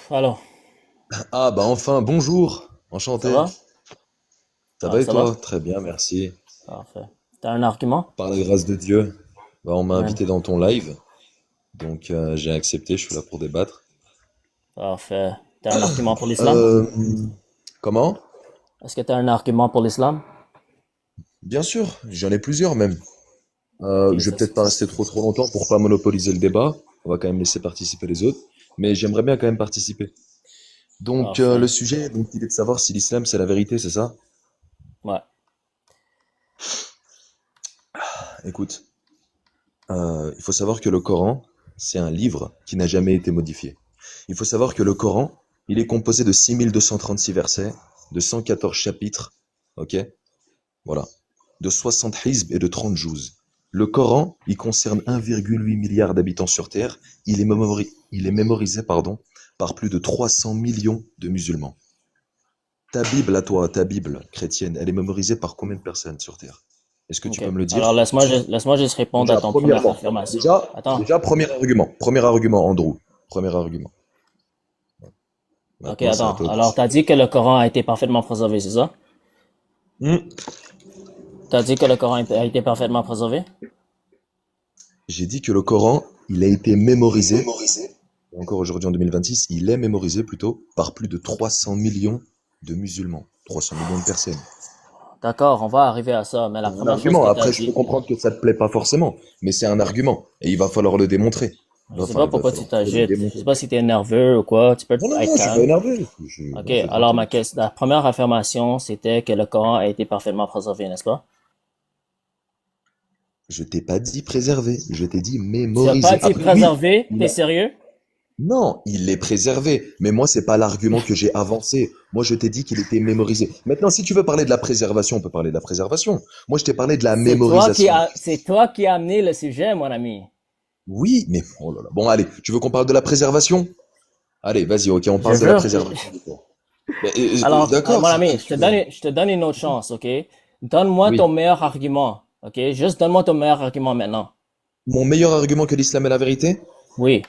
Alors, Ah bah enfin, bonjour, ça enchanté. va? Ça va et Ça va? toi? Très bien, merci. Parfait. T'as un argument? Par la grâce de Dieu, bah, on m'a Ouais. invité dans ton live, donc j'ai accepté, je suis là pour débattre. Parfait. T'as un argument pour l'islam? Euh, comment? Est-ce que t'as un argument pour l'islam? Bien sûr, j'en ai plusieurs même. Ok, Je vais peut-être pas rester trop longtemps pour pas monopoliser le débat. On va quand même laisser participer les autres, mais j'aimerais bien quand même participer. Donc le parfait. sujet, donc, il est de savoir si l'islam c'est la vérité, c'est ça? Ouais. Écoute, il faut savoir que le Coran, c'est un livre qui n'a jamais été modifié. Il faut savoir que le Coran, il est composé de 6236 versets, de 114 chapitres, ok? Voilà. De 60 hizb et de 30 juz. Le Coran, il concerne 1,8 milliard d'habitants sur Terre. Il est mémorisé, pardon, par plus de 300 millions de musulmans. Ta Bible à toi, ta Bible chrétienne, elle est mémorisée par combien de personnes sur Terre? Est-ce que tu Ok. peux me le Alors, dire? laisse-moi juste répondre à Déjà, ton première premièrement, affirmation. déjà, Attends. déjà, premier argument, Andrew. Premier argument. Ok, Maintenant, c'est à attends. toi de... Alors, t'as dit que le Coran a été parfaitement préservé, c'est ça? Hmm. T'as dit que le Coran a été parfaitement préservé? J'ai dit que le Coran, il a été mémorisé, et encore aujourd'hui en 2026, il est mémorisé plutôt par plus de 300 millions de musulmans. 300 millions de personnes. D'accord, on va arriver à ça, mais la C'est un première chose argument. que t'as Après, je peux dit, comprendre que ça te plaît pas forcément, mais c'est un argument. Et il va falloir le démontrer. je sais Enfin, pas il va pourquoi tu falloir le t'agites. Je sais démontrer. pas si t'es nerveux ou quoi. Tu peux Non, non, être non, je suis pas calme. énervé. Ok, Non, je vais alors tranquille. la première affirmation, c'était que le Coran a été parfaitement préservé, n'est-ce pas? Je t'ai pas dit préserver, je t'ai dit Tu as pas mémoriser. dit Après, oui, préservé? il T'es a... sérieux? Non, il est préservé. Mais moi, c'est pas l'argument que j'ai avancé. Moi, je t'ai dit qu'il était mémorisé. Maintenant, si tu veux parler de la préservation, on peut parler de la préservation. Moi, je t'ai parlé de la mémorisation. C'est toi qui as amené le sujet, mon ami. Oui, mais oh là là. Bon, allez, tu veux qu'on parle de la préservation? Allez, vas-y, ok, on Je parle de la veux. préservation du corps. Mais, Alors, d'accord, mon c'est ami, comme tu veux. je te donne une autre chance, ok? Donne-moi ton Oui. meilleur argument, ok? Juste donne-moi ton meilleur argument maintenant. Mon meilleur argument que l'islam est la vérité? Oui.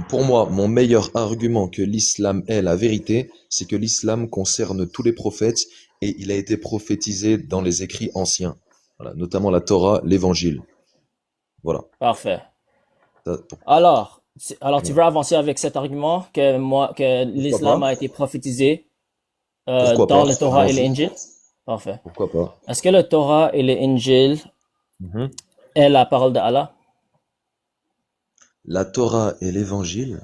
Pour moi, mon meilleur argument que l'islam est la vérité, c'est que l'islam concerne tous les prophètes et il a été prophétisé dans les écrits anciens. Voilà, notamment la Torah, l'évangile. Voilà. Parfait. Ça, Alors tu ouais. veux avancer avec cet argument que Pourquoi l'islam pas? a été prophétisé Pourquoi dans pas? le Torah et Allons-y. l'Injil? Parfait. Pourquoi pas? Est-ce que le Torah et l'Injil Mhm. est la parole d'Allah? La Torah et l'évangile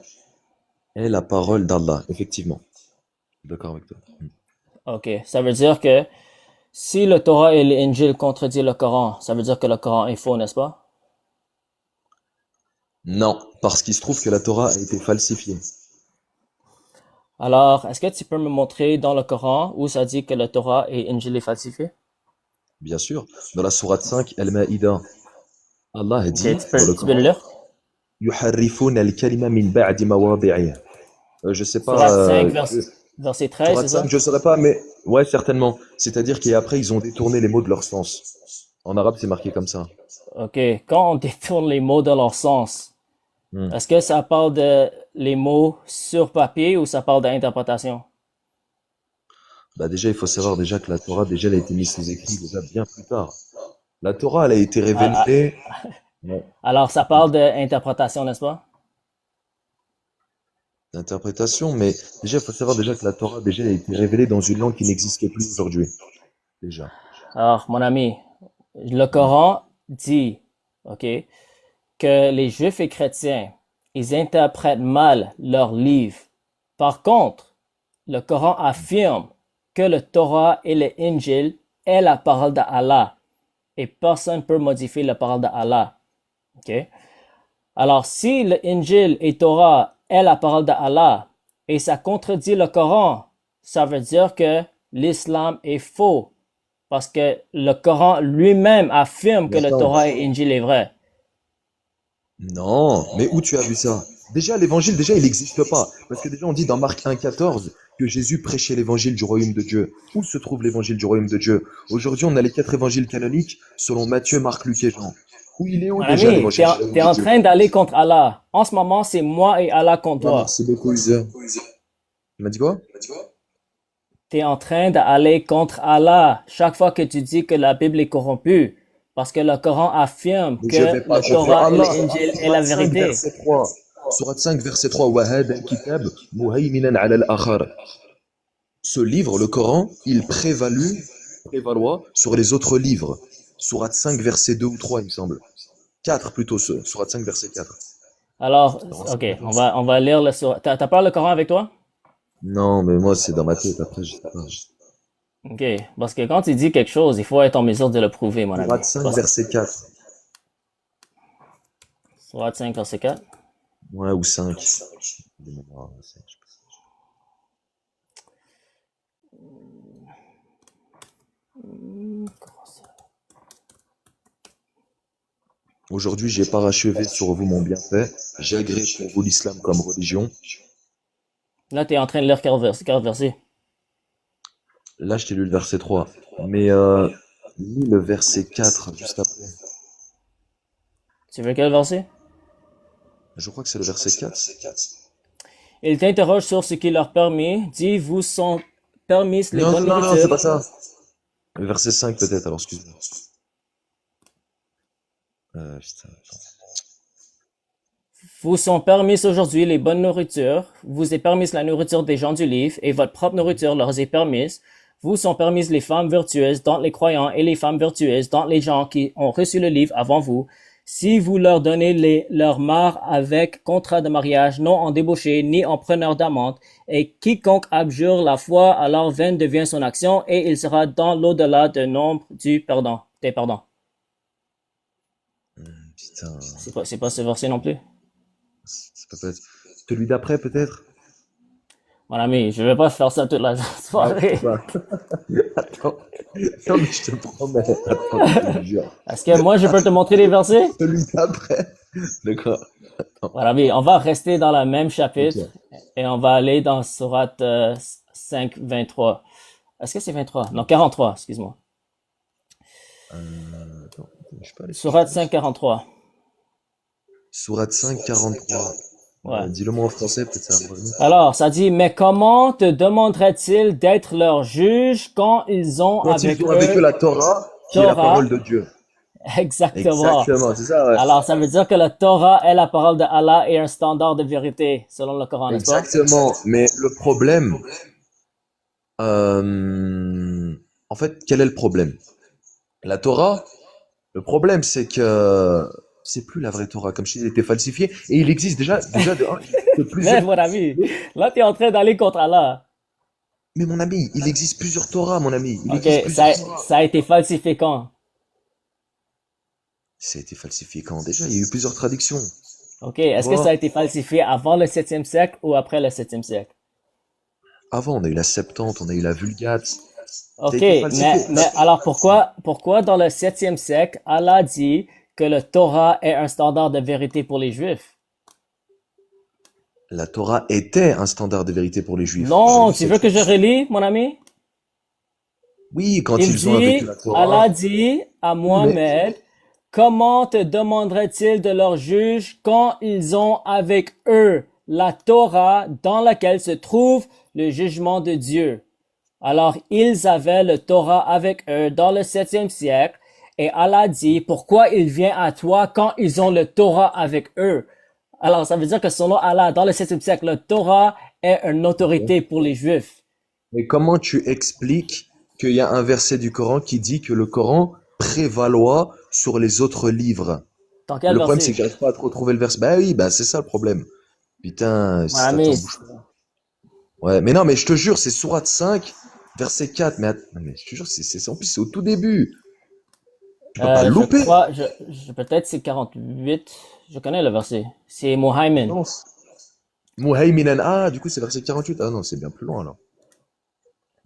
est la parole d'Allah, effectivement. Je suis d'accord avec toi. Ok. Ça veut dire que si le Torah et l'Injil contredisent le Coran, ça veut dire que le Coran est faux, n'est-ce pas? Non, parce qu'il se trouve que la Torah a été falsifiée. Alors, est-ce que tu peux me montrer dans le Coran où ça dit que le Torah et l'Injil est falsifié? Bien sûr, dans la sourate 5, Al-Maïda, Allah Ok, dit dans le tu peux le Coran, lire? يحرفون الكلمة من بعد مواضعه. Je sais pas, Surat 5, verset 13, Sourate c'est ça? 5, je saurais pas, mais ouais, certainement. C'est-à-dire qu'après, ils ont détourné les mots de leur sens. En arabe, c'est marqué comme ça. Ok, quand on détourne les mots de leur sens, Hmm. est-ce que ça parle de les mots sur papier ou ça parle d'interprétation? Bah déjà, il faut savoir déjà que la Torah, déjà, elle a été mise sous écrit déjà bien plus tard. La Torah, elle a été Ah, ah, révélée. Ouais. alors, ça parle d'interprétation, n'est-ce pas? D'interprétation, mais déjà, il faut savoir déjà que la Torah, déjà, elle a été révélée dans une langue qui n'existe plus aujourd'hui. Déjà. Alors, mon ami, le Hmm. Coran dit, ok, que les Juifs et chrétiens, ils interprètent mal leurs livres. Par contre, le Coran affirme que le Torah et l'Injil est la parole d'Allah et personne ne peut modifier la parole d'Allah. Ok? Alors, si l'Injil et Torah est la parole d'Allah et ça contredit le Coran, ça veut dire que l'islam est faux parce que le Coran lui-même affirme que Mais le attends. Torah et l'Injil est vrai. Non, mais où tu as vu ça? Déjà, l'évangile, déjà, il n'existe pas. Parce que déjà, on dit dans Marc 1,14 que Jésus prêchait l'évangile du royaume de Dieu. Où se trouve l'évangile du royaume de Dieu? Aujourd'hui, on a les quatre évangiles canoniques selon Matthieu, Marc, Luc et Jean. Où il est où Mon déjà les ami, mochers? J'ai t'es oublié en de dire. train d'aller contre Allah. En ce moment, c'est moi et Allah contre Ah, toi. merci beaucoup, User. Il m'a dit quoi? T'es en train d'aller contre Allah chaque fois que tu dis que la Bible est corrompue. Parce que le Coran affirme Mais je que vais pas le contre Torah et Allah. l'Injil est la Sourate 5, vérité. verset 3. Sourate 5, verset 3. وَهَذَا الْكِتَابُ مُهَيْمِنًا عَلَى الْآخَرِ. Ce livre, le Coran, il prévaloir sur les autres livres. Sourate 5, verset 2 ou 3, il me semble. 4 plutôt, Sourate 5, verset 4. Alors, Dans ok, 114. on va lire le sur. T'as pas le Coran avec toi? Non, mais moi, c'est dans ma tête. Après, je sais pas. Ok, parce que quand tu dis quelque chose, il faut être en mesure de le prouver, mon ami. Sourate 5, Parce que, verset 4. Surat 5, verset 4. Ouais, ou 5. De mémoire, je sais pas. Aujourd'hui, j'ai parachevé sur vous mon bienfait. J'ai agréé pour vous l'islam comme religion. Là, t'es en train de lire quel verset? Là, je t'ai lu le verset 3. Mais lis le verset 4 juste après. Tu veux quel verset? Je crois que c'est le verset 4. Il t'interroge sur ce qui leur permet. Dis, vous sont permises les Non, bonnes non, non, non, c'est nourritures. pas ça. Le verset 5 peut-être, alors excuse-moi. Putain, attends. Vous sont permises aujourd'hui les bonnes nourritures. Vous est permise la nourriture des gens du livre et votre propre nourriture leur est permise. Vous sont permises les femmes vertueuses dans les croyants et les femmes vertueuses dans les gens qui ont reçu le livre avant vous. Si vous leur donnez leur part avec contrat de mariage, non en débauché ni en preneur d'amende, et quiconque abjure la foi, alors vaine devient son action et il sera dans l'au-delà de nombre du pardon, des pardons. Putain, C'est pas ce verset non plus. c'est pas peut-être. Celui d'après peut-être? Mon ami, je vais pas faire ça toute la soirée. Bah, attends. Non, mais je te promets. Attends, je te jure. Est-ce que moi, je peux te montrer les versets? Celui d'après. D'accord. Mon ami, on va rester dans le même Ok. chapitre et on va aller dans Sourate 5, 23. Est-ce que c'est 23? Non, 43, excuse-moi. Attends, je peux aller sur Sourate 5, 43. Sourate 5, 43. Ouais. Dis-le moi en français, peut-être ça va me revenir. Alors, ça dit, mais comment te demanderait-il d'être leur juge quand ils ont Quand avec ils ont avec eux eux la Torah, qui est la Torah? parole de Dieu. Exactement. Exactement, c'est ça, ouais. Alors, ça veut dire que la Torah est la parole de Allah et un standard de vérité, selon le Coran, n'est-ce pas? Exactement. Mais le problème, en fait, quel est le problème? La Torah, le problème, c'est que c'est plus la vraie Torah. Comme je disais, il était falsifié. Et il existe déjà de Mais, plusieurs. mon ami, là, tu es en train d'aller contre Allah. Mais mon ami, il existe plusieurs Torahs, mon ami. Il Ok, existe plusieurs Torahs. ça a été falsifié quand? Ça a été falsifié quand déjà? Il y a eu plusieurs traductions. Ok, Tu est-ce que ça a vois? été falsifié avant le 7e siècle ou après le 7e siècle? Avant, on a eu la Septante, on a eu la Vulgate. Ça a Ok, été falsifié. mais alors pourquoi dans le 7e siècle, Allah dit que le Torah est un standard de vérité pour les Juifs? La Torah était un standard de vérité pour les Juifs. Non, tu veux que je relis, mon ami? Oui, quand Il ils ont vécu dit, la Torah. Allah dit à Mais Mohammed, comment te demanderait-il de leur juge quand ils ont avec eux la Torah dans laquelle se trouve le jugement de Dieu? Alors, ils avaient le Torah avec eux dans le 7e siècle et Allah dit, pourquoi il vient à toi quand ils ont le Torah avec eux? Alors, ça veut dire que selon Allah, dans le 7e siècle, le Torah est une autorité pour les Juifs. Mais comment tu expliques qu'il y a un verset du Coran qui dit que le Coran prévaloir sur les autres livres? Dans quel Le problème, c'est verset? que j'arrive pas à trop trouver le verset. Bah oui, bah c'est ça le problème. Putain, Mon si t'attends, ami, bouge pas. Ouais, mais non, mais je te jure, c'est Sourate 5, verset 4. Non, mais je te jure, en plus, c'est au tout début. Tu peux pas le je louper. crois, peut-être c'est 48. Je connais le verset. C'est Muhaymin. Non. Muhaiminan. Ah, du coup, c'est verset 48. Ah non, c'est bien plus loin alors.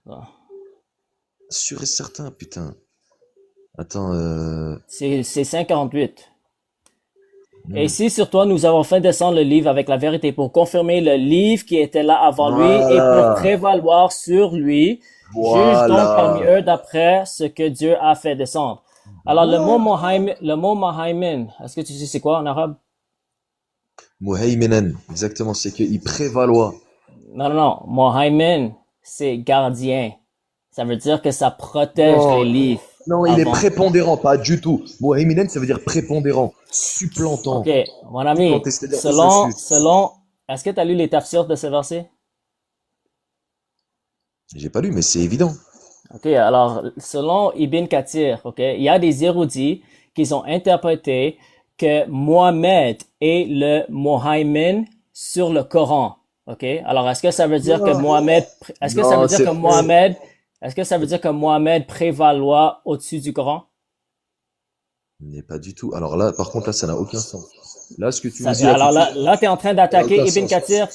Ah. Sûr et certain, putain. Attends, C'est 548. Et hmm. si sur toi nous avons fait descendre le livre avec la vérité pour confirmer le livre qui était là avant lui et pour Voilà. prévaloir sur lui, juge donc parmi Voilà. eux d'après ce que Dieu a fait descendre. Alors, Voilà. le mot Muhaymin, est-ce que tu sais c'est quoi en arabe? Muhaiminan, exactement, c'est qu'il prévaloir. Non, non, non. Muhaymin, c'est gardien. Ça veut dire que ça protège les Non, livres non, il est avant. prépondérant, pas du tout. Muhaiminan, ça veut dire prépondérant, Ok, supplantant. mon ami, Supplanter, c'est-à-dire au-dessus. est-ce que tu as lu les tafsirs de ce verset? J'ai pas lu, mais c'est évident. Ok, alors, selon Ibn Kathir, ok, il y a des érudits qui ont interprété que Mohammed est le Muhaymin sur le Coran. Ok, alors est-ce que ça veut dire que Non, Mohammed, est-ce que ça veut non, dire que c'est faux. Mohammed, est-ce que ça veut dire que Mohammed prévaloir au-dessus du Coran? Mais pas du tout. Alors là, par contre, là, ça n'a aucun sens. Là, ce que tu me dis là tout Alors de suite, là, tu es en train ça n'a d'attaquer aucun Ibn sens. Kathir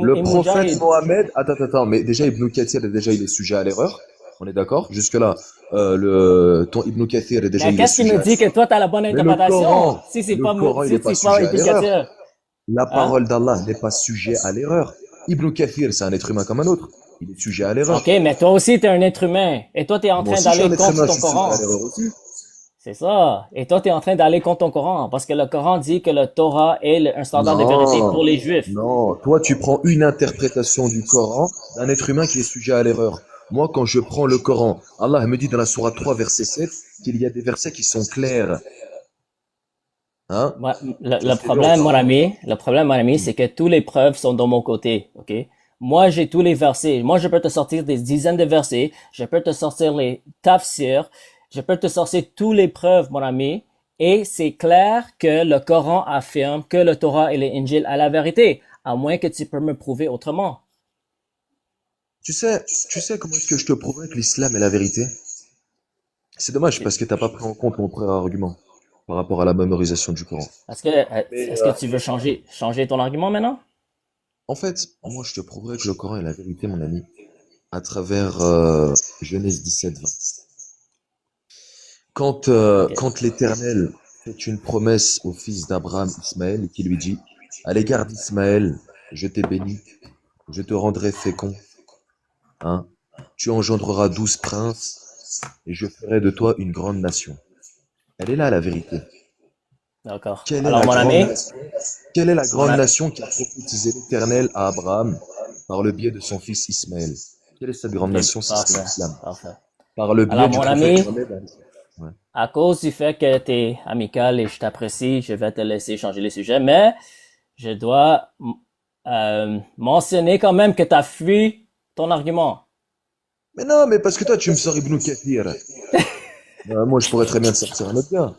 Le et prophète Mujahid. Mohammed, attends, mais déjà Ibn Kathir, déjà, il est sujet à l'erreur. On est d'accord? Jusque-là, ton Ibn Kathir, déjà, Mais il est qu'est-ce qui sujet me à dit l'erreur. que toi, tu as la bonne Mais le interprétation? Coran, le Coran, il Si n'est pas c'est pas sujet à Ibn l'erreur. Kathir, La hein? parole d'Allah n'est pas sujet à l'erreur. Ibn Kathir, c'est un être humain comme un autre. Il est sujet à l'erreur. Ok, mais toi aussi, tu es un être humain. Et toi, tu es en Moi train aussi, je suis un d'aller être contre humain, ton je suis sujet à Coran. l'erreur aussi. C'est ça. Et toi, tu es en train d'aller contre ton Coran. Parce que le Coran dit que le Torah est un standard de vérité Non, pour les Juifs. non. Toi, tu prends une interprétation du Coran d'un être humain qui est sujet à l'erreur. Moi, quand je prends le Coran, Allah me dit dans la sourate 3, verset 7, qu'il y a des versets qui sont clairs. Hein? Tu vois ce que je veux dire ou pas? Le problème, mon ami, c'est que toutes les preuves sont de mon côté. Ok? Moi, j'ai tous les versets. Moi, je peux te sortir des dizaines de versets. Je peux te sortir les tafsirs. Je peux te sortir toutes les preuves, mon ami. Et c'est clair que le Coran affirme que le Torah et l'Injil a la vérité. À moins que tu peux me prouver autrement. Tu sais comment est-ce que je te prouverai que l'islam est la vérité? C'est dommage parce que t'as pas pris en compte mon argument par rapport à la mémorisation du Coran. Mais Est-ce que tu veux changer ton argument maintenant? en fait, moi, je te prouverai que le Coran est la vérité, mon ami, à travers Genèse 17-20. Ok. Quand l'Éternel fait une promesse au fils d'Abraham, Ismaël, et qui lui dit, à l'égard d'Ismaël, je t'ai béni, je te rendrai fécond, hein, tu engendreras 12 princes, et je ferai de toi une grande nation. Elle est là, la vérité. D'accord. Quelle est Alors, la mon grande ami, nation? Quelle est la mon grande ami, nation qui a prophétisé l'Éternel à Abraham par le biais de son fils Ismaël? Quelle est cette grande ok, nation? Si ce n'est parfait, l'islam. parfait. Par le biais Alors, du mon prophète ami, Mohammed. Ouais. à cause du fait que tu es amical et je t'apprécie, je vais te laisser changer les sujets, mais je dois mentionner quand même que tu as fui ton argument. Mais non, mais parce que toi, tu me sors Ibn Kathir. Moi, je pourrais très bien te sortir un autre gars.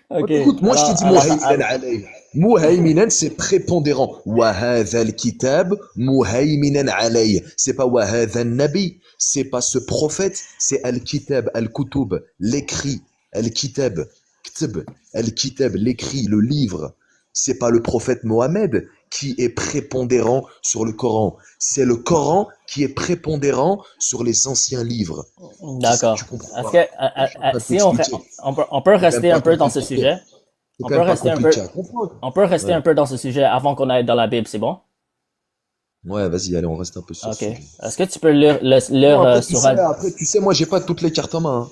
Ok, Écoute, moi, je t'ai dit alors, Muhaiminan alayh. Muhaiminan, c'est prépondérant. Wa hadha al-kitab Muhaiminan alayh. C'est pas wa hadha nabi. C'est pas ce prophète. C'est al-kitab, al-kutub, l'écrit. Al-kitab, ktib, al-kitab, l'écrit, le livre. C'est pas le prophète Mohammed qui est prépondérant sur le Coran. C'est le Coran qui est prépondérant sur les anciens livres. Tu d'accord. comprends Est-ce que, pas? Je suis en train de si on, t'expliquer. on peut C'est quand même rester pas un peu dans ce compliqué. sujet? C'est On quand peut même pas rester un peu, compliqué à comprendre. on peut rester Ouais. un peu dans ce sujet avant qu'on aille dans la Bible, c'est bon? Ouais, vas-y, allez, on reste un peu sur Ok. ce sujet. Est-ce que tu peux lire Non, Surat? après, tu sais, moi, j'ai pas toutes les cartes en main, hein.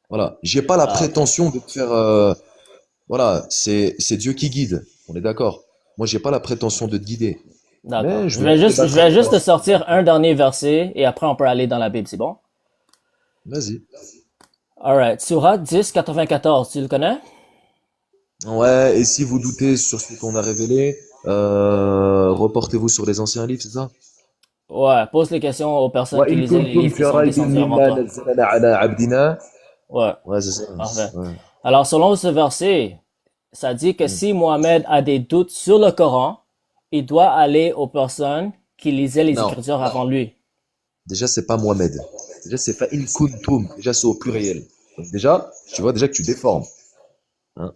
Voilà. J'ai pas la Ah, ok. prétention de te faire, voilà, c'est Dieu qui guide. On est d'accord. Moi, j'ai pas la prétention de te guider. D'accord. Mais je veux bien Je débattre vais avec juste toi. te sortir un dernier verset et après on peut aller dans la Bible, c'est bon? Vas-y. Alright. Surat 10, 94, tu le connais? Ouais, et si vous doutez sur ce qu'on a révélé, reportez-vous sur les anciens livres, c'est ça? Ouais, pose les questions aux personnes qui وإن lisaient les كنتم livres qui في sont ريب descendus avant مما toi. نزلنا على عبدنا. Ouais, Ouais, c'est ça. parfait. Ouais. Alors, selon ce verset, ça dit que Hmm. si Mohamed a des doutes sur le Coran, il doit aller aux personnes qui lisaient les Non. Écritures avant lui. Déjà, c'est pas Mohamed. Déjà, c'est pas in kuntum. Déjà, c'est au pluriel. Donc, déjà, tu vois déjà que tu déformes. Hein.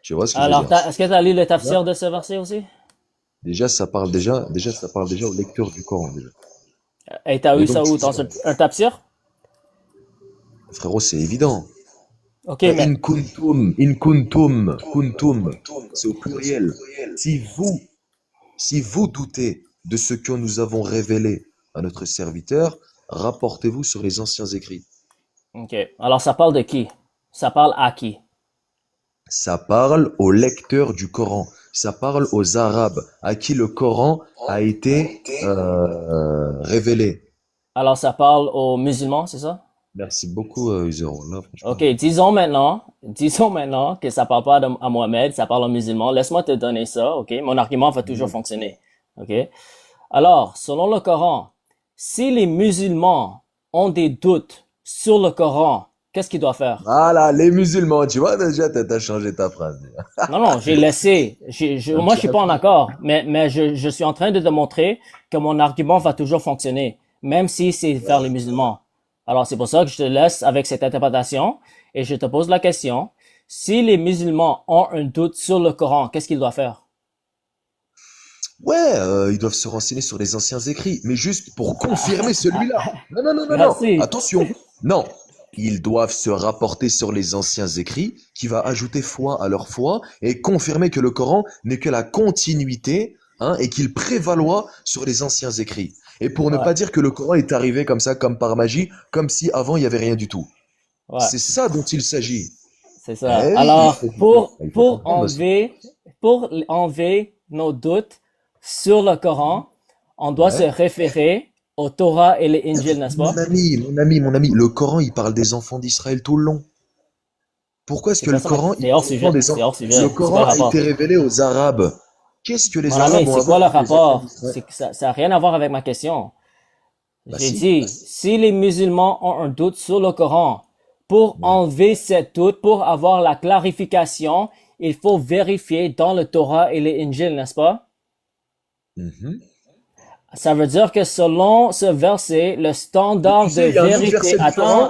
Tu vois ce que je veux Alors, dire? est-ce que tu as lu le Déjà, tafsir de ce verset aussi? ça parle déjà au lecteur du Coran, déjà. Et t'as Et eu donc, ça tu où? dis, Dans un tafsir? frérot, c'est évident. Ok, Fa mais, in kuntum, c'est au pluriel. Si vous, si vous doutez de ce que nous avons révélé à notre serviteur, rapportez-vous sur les anciens écrits. ok. Alors, ça parle de qui? Ça parle à qui? Ça parle aux lecteurs du Coran. Ça parle aux Arabes à qui le Coran a été révélé. Alors, ça parle aux musulmans, c'est ça? Merci beaucoup, Uzo. Là, Ok, franchement. disons maintenant que ça parle pas à Mohamed, ça parle aux musulmans. Laisse-moi te donner ça, ok? Mon argument va toujours fonctionner, ok? Alors, selon le Coran, si les musulmans ont des doutes sur le Coran, qu'est-ce qu'ils doivent faire? Voilà, les musulmans, tu vois, déjà, t'as changé ta phrase. Non, non, j'ai laissé. Un Moi, petit je suis pas en rappel. accord, mais je suis en train de démontrer que mon argument va toujours fonctionner, même si c'est vers les musulmans. Alors, c'est pour ça que je te laisse avec cette interprétation et je te pose la question. Si les musulmans ont un doute sur le Coran, qu'est-ce qu'ils doivent faire? Ouais, ils doivent se renseigner sur les anciens écrits, mais juste pour confirmer celui-là. Non, non, non, non, non. Merci. Attention. Non. Ils doivent se rapporter sur les anciens écrits, qui va ajouter foi à leur foi et confirmer que le Coran n'est que la continuité, hein, et qu'il prévaloir sur les anciens écrits. Et pour ne Ouais, pas dire que le Coran est arrivé comme ça, comme par magie, comme si avant il y avait rien du tout. ouais, C'est ça dont il s'agit. c'est ça. Eh oui, Alors, il faut comprendre ça. pour enlever nos doutes sur le Coran, on doit se Ouais. référer au Torah et les Injil, n'est-ce Mon pas? ami, mon ami, mon ami, le Coran, il parle des enfants d'Israël tout le long. Pourquoi est-ce C'est que pas le ça ma... Coran, il C'est hors parle autant sujet. des C'est enfants? hors Le sujet. C'est quoi Coran le a été rapport? révélé aux Arabes. Qu'est-ce que les Mon Arabes ami, ont c'est quoi le avec les enfants rapport? d'Israël? C'est que ça a rien à voir avec ma question. Bah J'ai si. dit, si les musulmans ont un doute sur le Coran, pour Ouais. enlever cette doute, pour avoir la clarification, il faut vérifier dans le Torah et les Injil, n'est-ce pas? Mhm. Ça veut dire que selon ce verset, le Mais tu standard de sais, il y a un autre vérité, verset du Coran.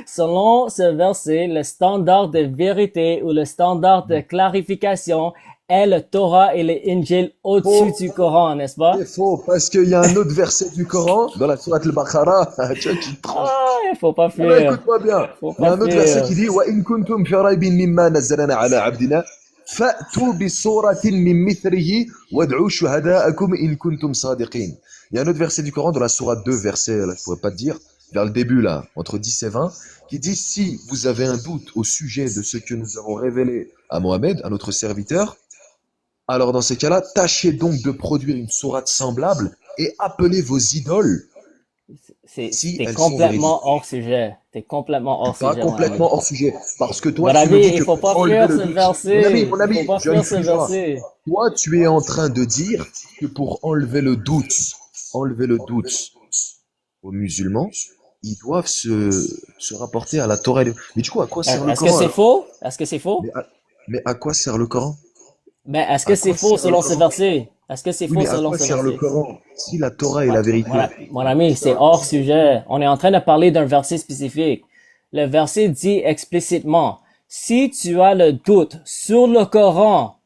selon ce verset, le standard de vérité ou le standard de clarification est le Torah et les Injil au-dessus Faux. du Coran, n'est-ce pas? C'est faux, parce qu'il y a un autre verset du Coran, dans la sourate al-Baqarah, tu vois, qui tranche. Ah, il faut pas Non, non, fuir. écoute-moi bien. Faut Il y a pas un autre verset fuir. qui dit وَإِن كُنتُمْ فِي رَيْبٍ مِّمَّا نَزَّلْنَا عَلَىٰ عَبْدِنَا فَأْتُوا بِسُورَةٍ مِّن مِّثْلِهِ وَادْعُوا شُهَدَاءَكُمْ إِن كُنتُمْ صَادِقِينَ. Il y a un autre verset du Coran, dans la sourate 2, verset, là, je pourrais pas te dire, vers le début, là, entre 10 et 20, qui dit si vous avez un doute au sujet de ce que nous avons révélé à Mohammed, à notre serviteur, alors dans ces cas-là, tâchez donc de produire une sourate semblable et appelez vos idoles si T'es elles sont véridiques. complètement hors sujet. T'es complètement Je suis hors pas sujet, mon ami. complètement hors sujet. Parce que toi, Mon tu me ami, dis il que faut pour pas enlever fuir le ce doute, verset. mon Il faut ami, pas je ne fuir ce fuis pas. verset. Toi, tu es en train de dire que pour enlever le doute aux musulmans, ils doivent se rapporter à la Torah. Mais du coup, à quoi sert le Est-ce que Coran c'est alors? faux? Est-ce que c'est faux? mais à, mais à quoi sert le Coran? Ben, est-ce que À c'est quoi faux sert le selon ce Coran? verset? Est-ce que c'est Oui, faux mais à selon quoi ce sert le verset? Coran si la Torah est la vérité? Mon ami, c'est hors sujet. On est en train de parler d'un verset spécifique. Le verset dit explicitement, si tu as le doute sur le Coran,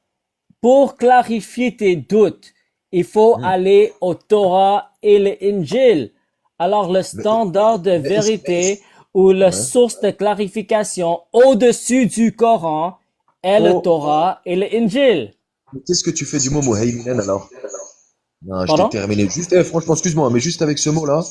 pour clarifier tes doutes, il faut Hmm. aller au Torah et le Injil. Alors le Mais, standard de mais est-ce vérité ou la ouais. source de clarification au-dessus du Coran est le Faux. Torah et le Injil. Mais qu'est-ce que tu fais du mot Muhaiminan alors? Non, je t'ai Pardon? terminé. Juste, franchement, excuse-moi, mais juste avec ce mot-là,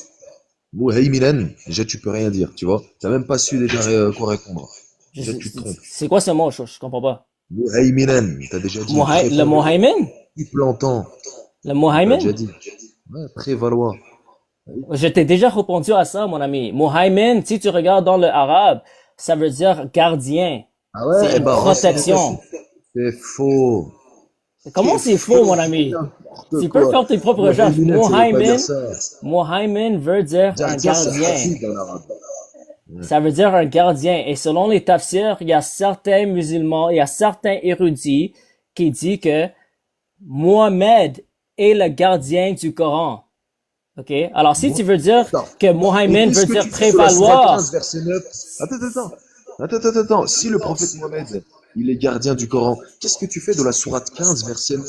Muhaiminan, déjà tu peux rien dire, tu vois. T'as même pas su déjà quoi répondre. Déjà tu te trompes. C'est quoi ce mot? Je comprends pas. Muhaiminan, t'as déjà dit Le prévaloir, Mohaïmen? supplantant. Le T'as Mohaïmen? déjà dit. Ouais, prévaloir. Je t'ai déjà répondu à ça, mon ami. Mohaïmen, si tu regardes dans le arabe, ça veut dire gardien. Ah C'est ouais, eh une ben renseigne-toi, protection. c'est faux. Comment C'est c'est faux, faux, mon c'est ami? n'importe Tu peux quoi. faire tes propres recherches. Muhaiminan, ça veut pas dire ça. Mohaïmen veut dire un Gardien, c'est gardien. hafid en arabe. Ouais. Ça veut dire un gardien. Et selon les tafsirs, il y a certains musulmans, il y a certains érudits qui disent que Mohamed est le gardien du Coran. Ok? Alors, si tu veux dire Attends. que Et Mohamed qu'est-ce veut que dire tu fais de la Sourate prévaloir, 15, verset 9? Attends. Si le prophète Mohammed, il est gardien du Coran, qu'est-ce que tu fais de la Sourate 15, verset 9?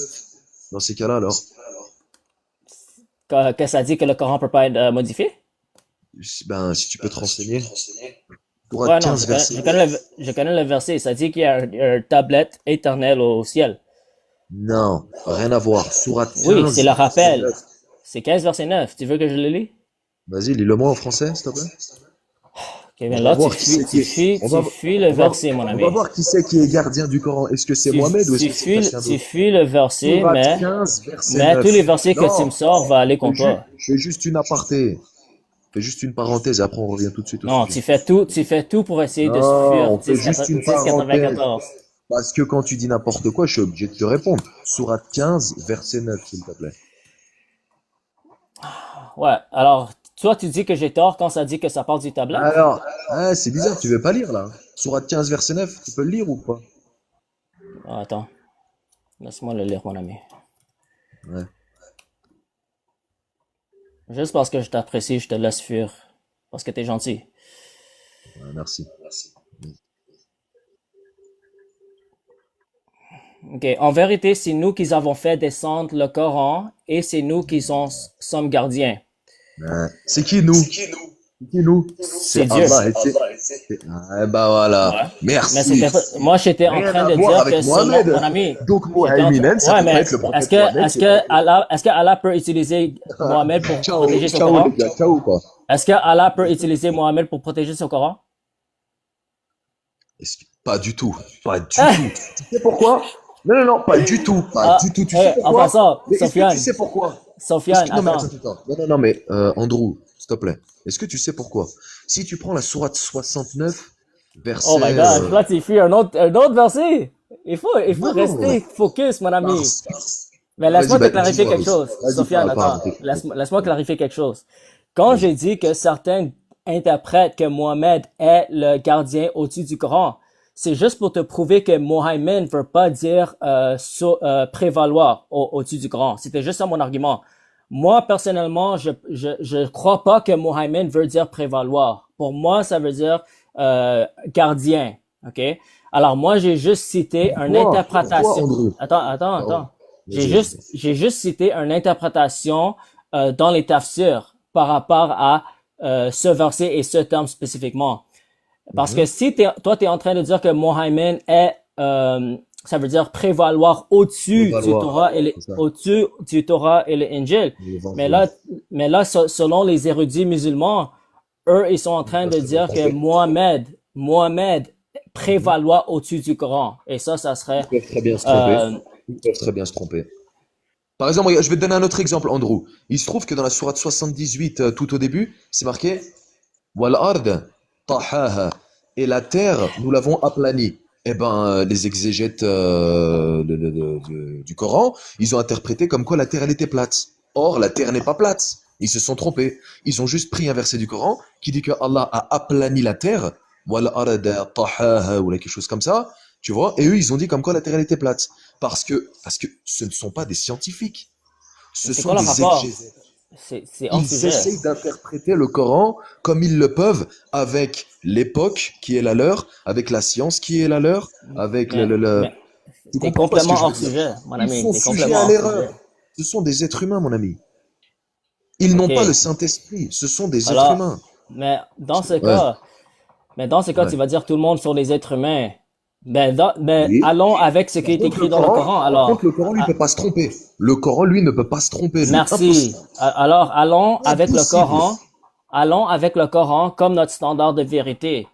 Dans ces cas-là, alors? que ça dit que le Coran peut pas être modifié? Ben, si tu peux te renseigner. Ouais, Sourate non, 15, verset 9. je connais le verset. Ça dit qu'il y a un tablette éternelle au ciel. Non, rien à voir. Sourate Oui, c'est 15, le verset rappel. 9. C'est 15 verset 9. Tu veux que je le lis? Vas-y, lis-le-moi en français, s'il te plaît. Ok, Ok, On mais va là, voir qui c'est qui est. tu fuis le On va, verset, mon on va ami. voir qui c'est qui est gardien du Coran. Est-ce que c'est Mohamed ou est-ce que c'est quelqu'un Tu d'autre? fuis le verset, Sourate 15, verset mais tous les 9. versets que tu me Non, sors vont aller contre toi. je fais juste une aparté. Je fais juste une parenthèse et après on revient tout de suite au Non, sujet. tu fais tout pour essayer de Non, fuir on fait juste une parenthèse. 1094. Parce que quand tu dis n'importe quoi, je suis obligé de te répondre. Sourate 15, verset 9, s'il te plaît. Ouais, alors, toi, tu dis que j'ai tort quand ça dit que ça parle du tablette? Alors, ah, c'est bizarre, tu veux pas lire là? Sourate 15, verset 9, tu peux le lire ou pas? Ah, attends, laisse-moi le lire, mon ami. Ouais. Juste parce que je t'apprécie, je te laisse fuir. Parce que t'es gentil. Ouais, merci. Ok, en vérité, c'est nous qui avons fait descendre le Coran et c'est nous qui sommes gardiens. Ouais. C'est qui nous? C'est qui nous? C'est C'est Dieu. Allah et Ah, bah voilà. Ouais. Mais Merci. c'était moi, j'étais en Rien train à de voir dire avec que selon Mohamed. mon ami, Donc j'étais en train, Mohammed, ça ouais, peut pas mais être le prophète Mohamed. est-ce que Allah peut utiliser Mohamed pour Ciao, protéger son ciao Coran? les gars, ciao ou pas? Est-ce que Allah peut utiliser Mohamed pour protéger son Coran? Pas du tout. Pas du tout. Tu sais pourquoi? Non, non, non, pas du tout. Pas Ah, du tout. Tu sais en pourquoi? passant, Mais est-ce que Sofiane, tu sais pourquoi? Sofiane, Non, mais attends. attends. Non, non, non, mais Andrew, s'il te plaît. Est-ce que tu sais pourquoi? Si tu prends la sourate 69, Oh my verset... God, là tu fuis un autre verset. Il faut Non, rester focus, mon ami. Mais vas-y, laisse-moi te bah, clarifier dis-moi, quelque chose. vas-y, Sofiane, parle, attends. Laisse-moi clarifier quelque chose. Quand vas-y. j'ai dit que certains interprètent que Mohamed est le gardien au-dessus du Coran, c'est juste pour te prouver que Mohamed ne veut pas dire prévaloir au-dessus du Coran. C'était juste ça mon argument. Moi, personnellement, je crois pas que Mohamed veut dire prévaloir. Pour moi, ça veut dire gardien. OK? Alors moi, j'ai juste cité une Pourquoi, interprétation. Andrew? Pardon. Attends. Vas-y, vas-y. J'ai juste cité une interprétation dans les tafsirs par rapport à ce verset et ce terme spécifiquement. Parce que si toi, tu es en train de dire que Mohammed est, ça veut dire prévaloir au-dessus du Prévaloir, Torah et c'est ça. au-dessus du Torah et l'Injil. Mais L'évangile. là, selon les érudits musulmans, eux, ils sont en train de Parce que dire parce que que Mohammed prévaloir au-dessus du Coran. Et ça serait, ils peuvent très bien se tromper. euh, Ils peuvent très bien se tromper. Par exemple, regarde, je vais te donner un autre exemple, Andrew. Il se trouve que dans la sourate 78, tout au début, c'est marqué Wal ard tahaha. Et la terre, nous l'avons aplanie. Eh ben, les exégètes du Coran, ils ont interprété comme quoi la terre, elle était plate. Or, la terre n'est pas plate. Ils se sont trompés. Ils ont juste pris un verset du Coran qui dit que Allah a aplani la terre, Wal ard tahaha, ou quelque chose comme ça. Tu vois? Et eux, ils ont dit comme quoi la terre, elle était plate. Parce que ce ne sont pas des scientifiques. Ce c'est sont quoi le des rapport? exégètes. C'est hors Ils sujet. essayent d'interpréter le Coran comme ils le peuvent, avec l'époque qui est la leur, avec la science qui est la leur, avec Mais Tu t'es comprends pas ce que complètement je veux hors dire? sujet, mon Ils ami. sont T'es sujets complètement à hors sujet. l'erreur. Ce sont des êtres humains, mon ami. Ils n'ont pas le OK. Saint-Esprit. Ce sont des êtres Alors, humains. mais dans ce Ouais, cas, ouais. tu vas dire tout le monde sont des êtres humains. Mais Oui. allons avec ce qui Par est contre, le écrit dans le Coran, Coran. par contre, Alors, le Coran, lui, ne ah, peut pas se tromper. Le Coran, lui, ne peut pas se tromper, lui. merci. Impossible. Alors, Impossible. allons avec le Coran comme notre standard de vérité.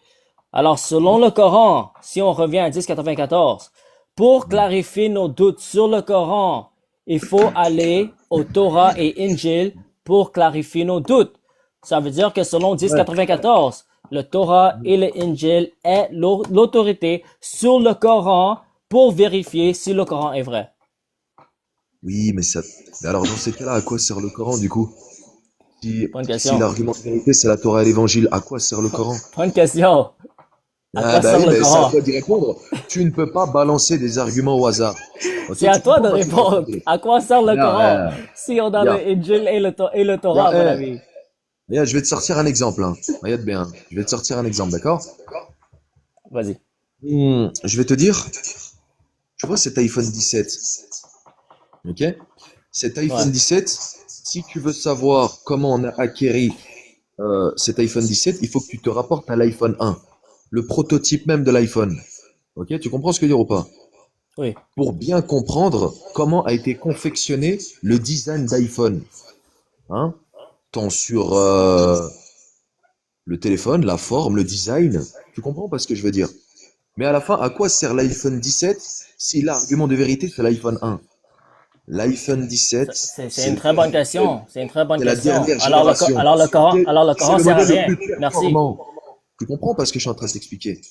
Alors, selon le Coran, si on revient à 1094, pour clarifier nos doutes sur le Coran, il faut aller au Torah et Injil pour clarifier nos doutes. Ça veut dire que selon Ouais. 1094, le Torah et le Injil est l'autorité sur le Coran pour vérifier si le Coran est vrai. Oui, mais ça. Mais alors, dans ces cas-là, à quoi sert le Coran, du coup? Bonne Si question. l'argument de vérité, c'est la Torah et l'évangile, à quoi sert le Coran? Bonne question. À Ah quoi bah sert oui, le mais c'est à Coran? toi d'y répondre. Tu ne peux pas balancer des arguments au hasard. Ok, C'est à tu peux toi de pas balancer des répondre. arguments. À quoi sert le Coran Regarde, si on a le regarde, Injil et le Torah, regarde, mon ami? regarde, je vais te sortir un exemple. Hein. Regarde bien. Je vais te sortir un exemple, d'accord? Vas-y. Je vais te dire, tu vois cet iPhone 17, ok? Cet Ouais. iPhone 17, si tu veux savoir comment on a acquéri cet iPhone 17, il faut que tu te rapportes à l'iPhone 1, le prototype même de l'iPhone. Ok? Tu comprends ce que je veux dire ou pas? Oui. Pour bien comprendre comment a été confectionné le design d'iPhone. Hein? Tant sur Le téléphone, la forme, le design. Tu comprends pas ce que je veux dire? Mais à la fin, à quoi sert l'iPhone 17 si l'argument de vérité, c'est l'iPhone 1? L'iPhone 17, C'est c'est une le très bonne dernier modèle. question. C'est une très bonne C'est la question. dernière génération. Alors le C'est Coran le sert à modèle le rien. plus Merci. performant. Tu comprends pas ce que je suis en train de t'expliquer?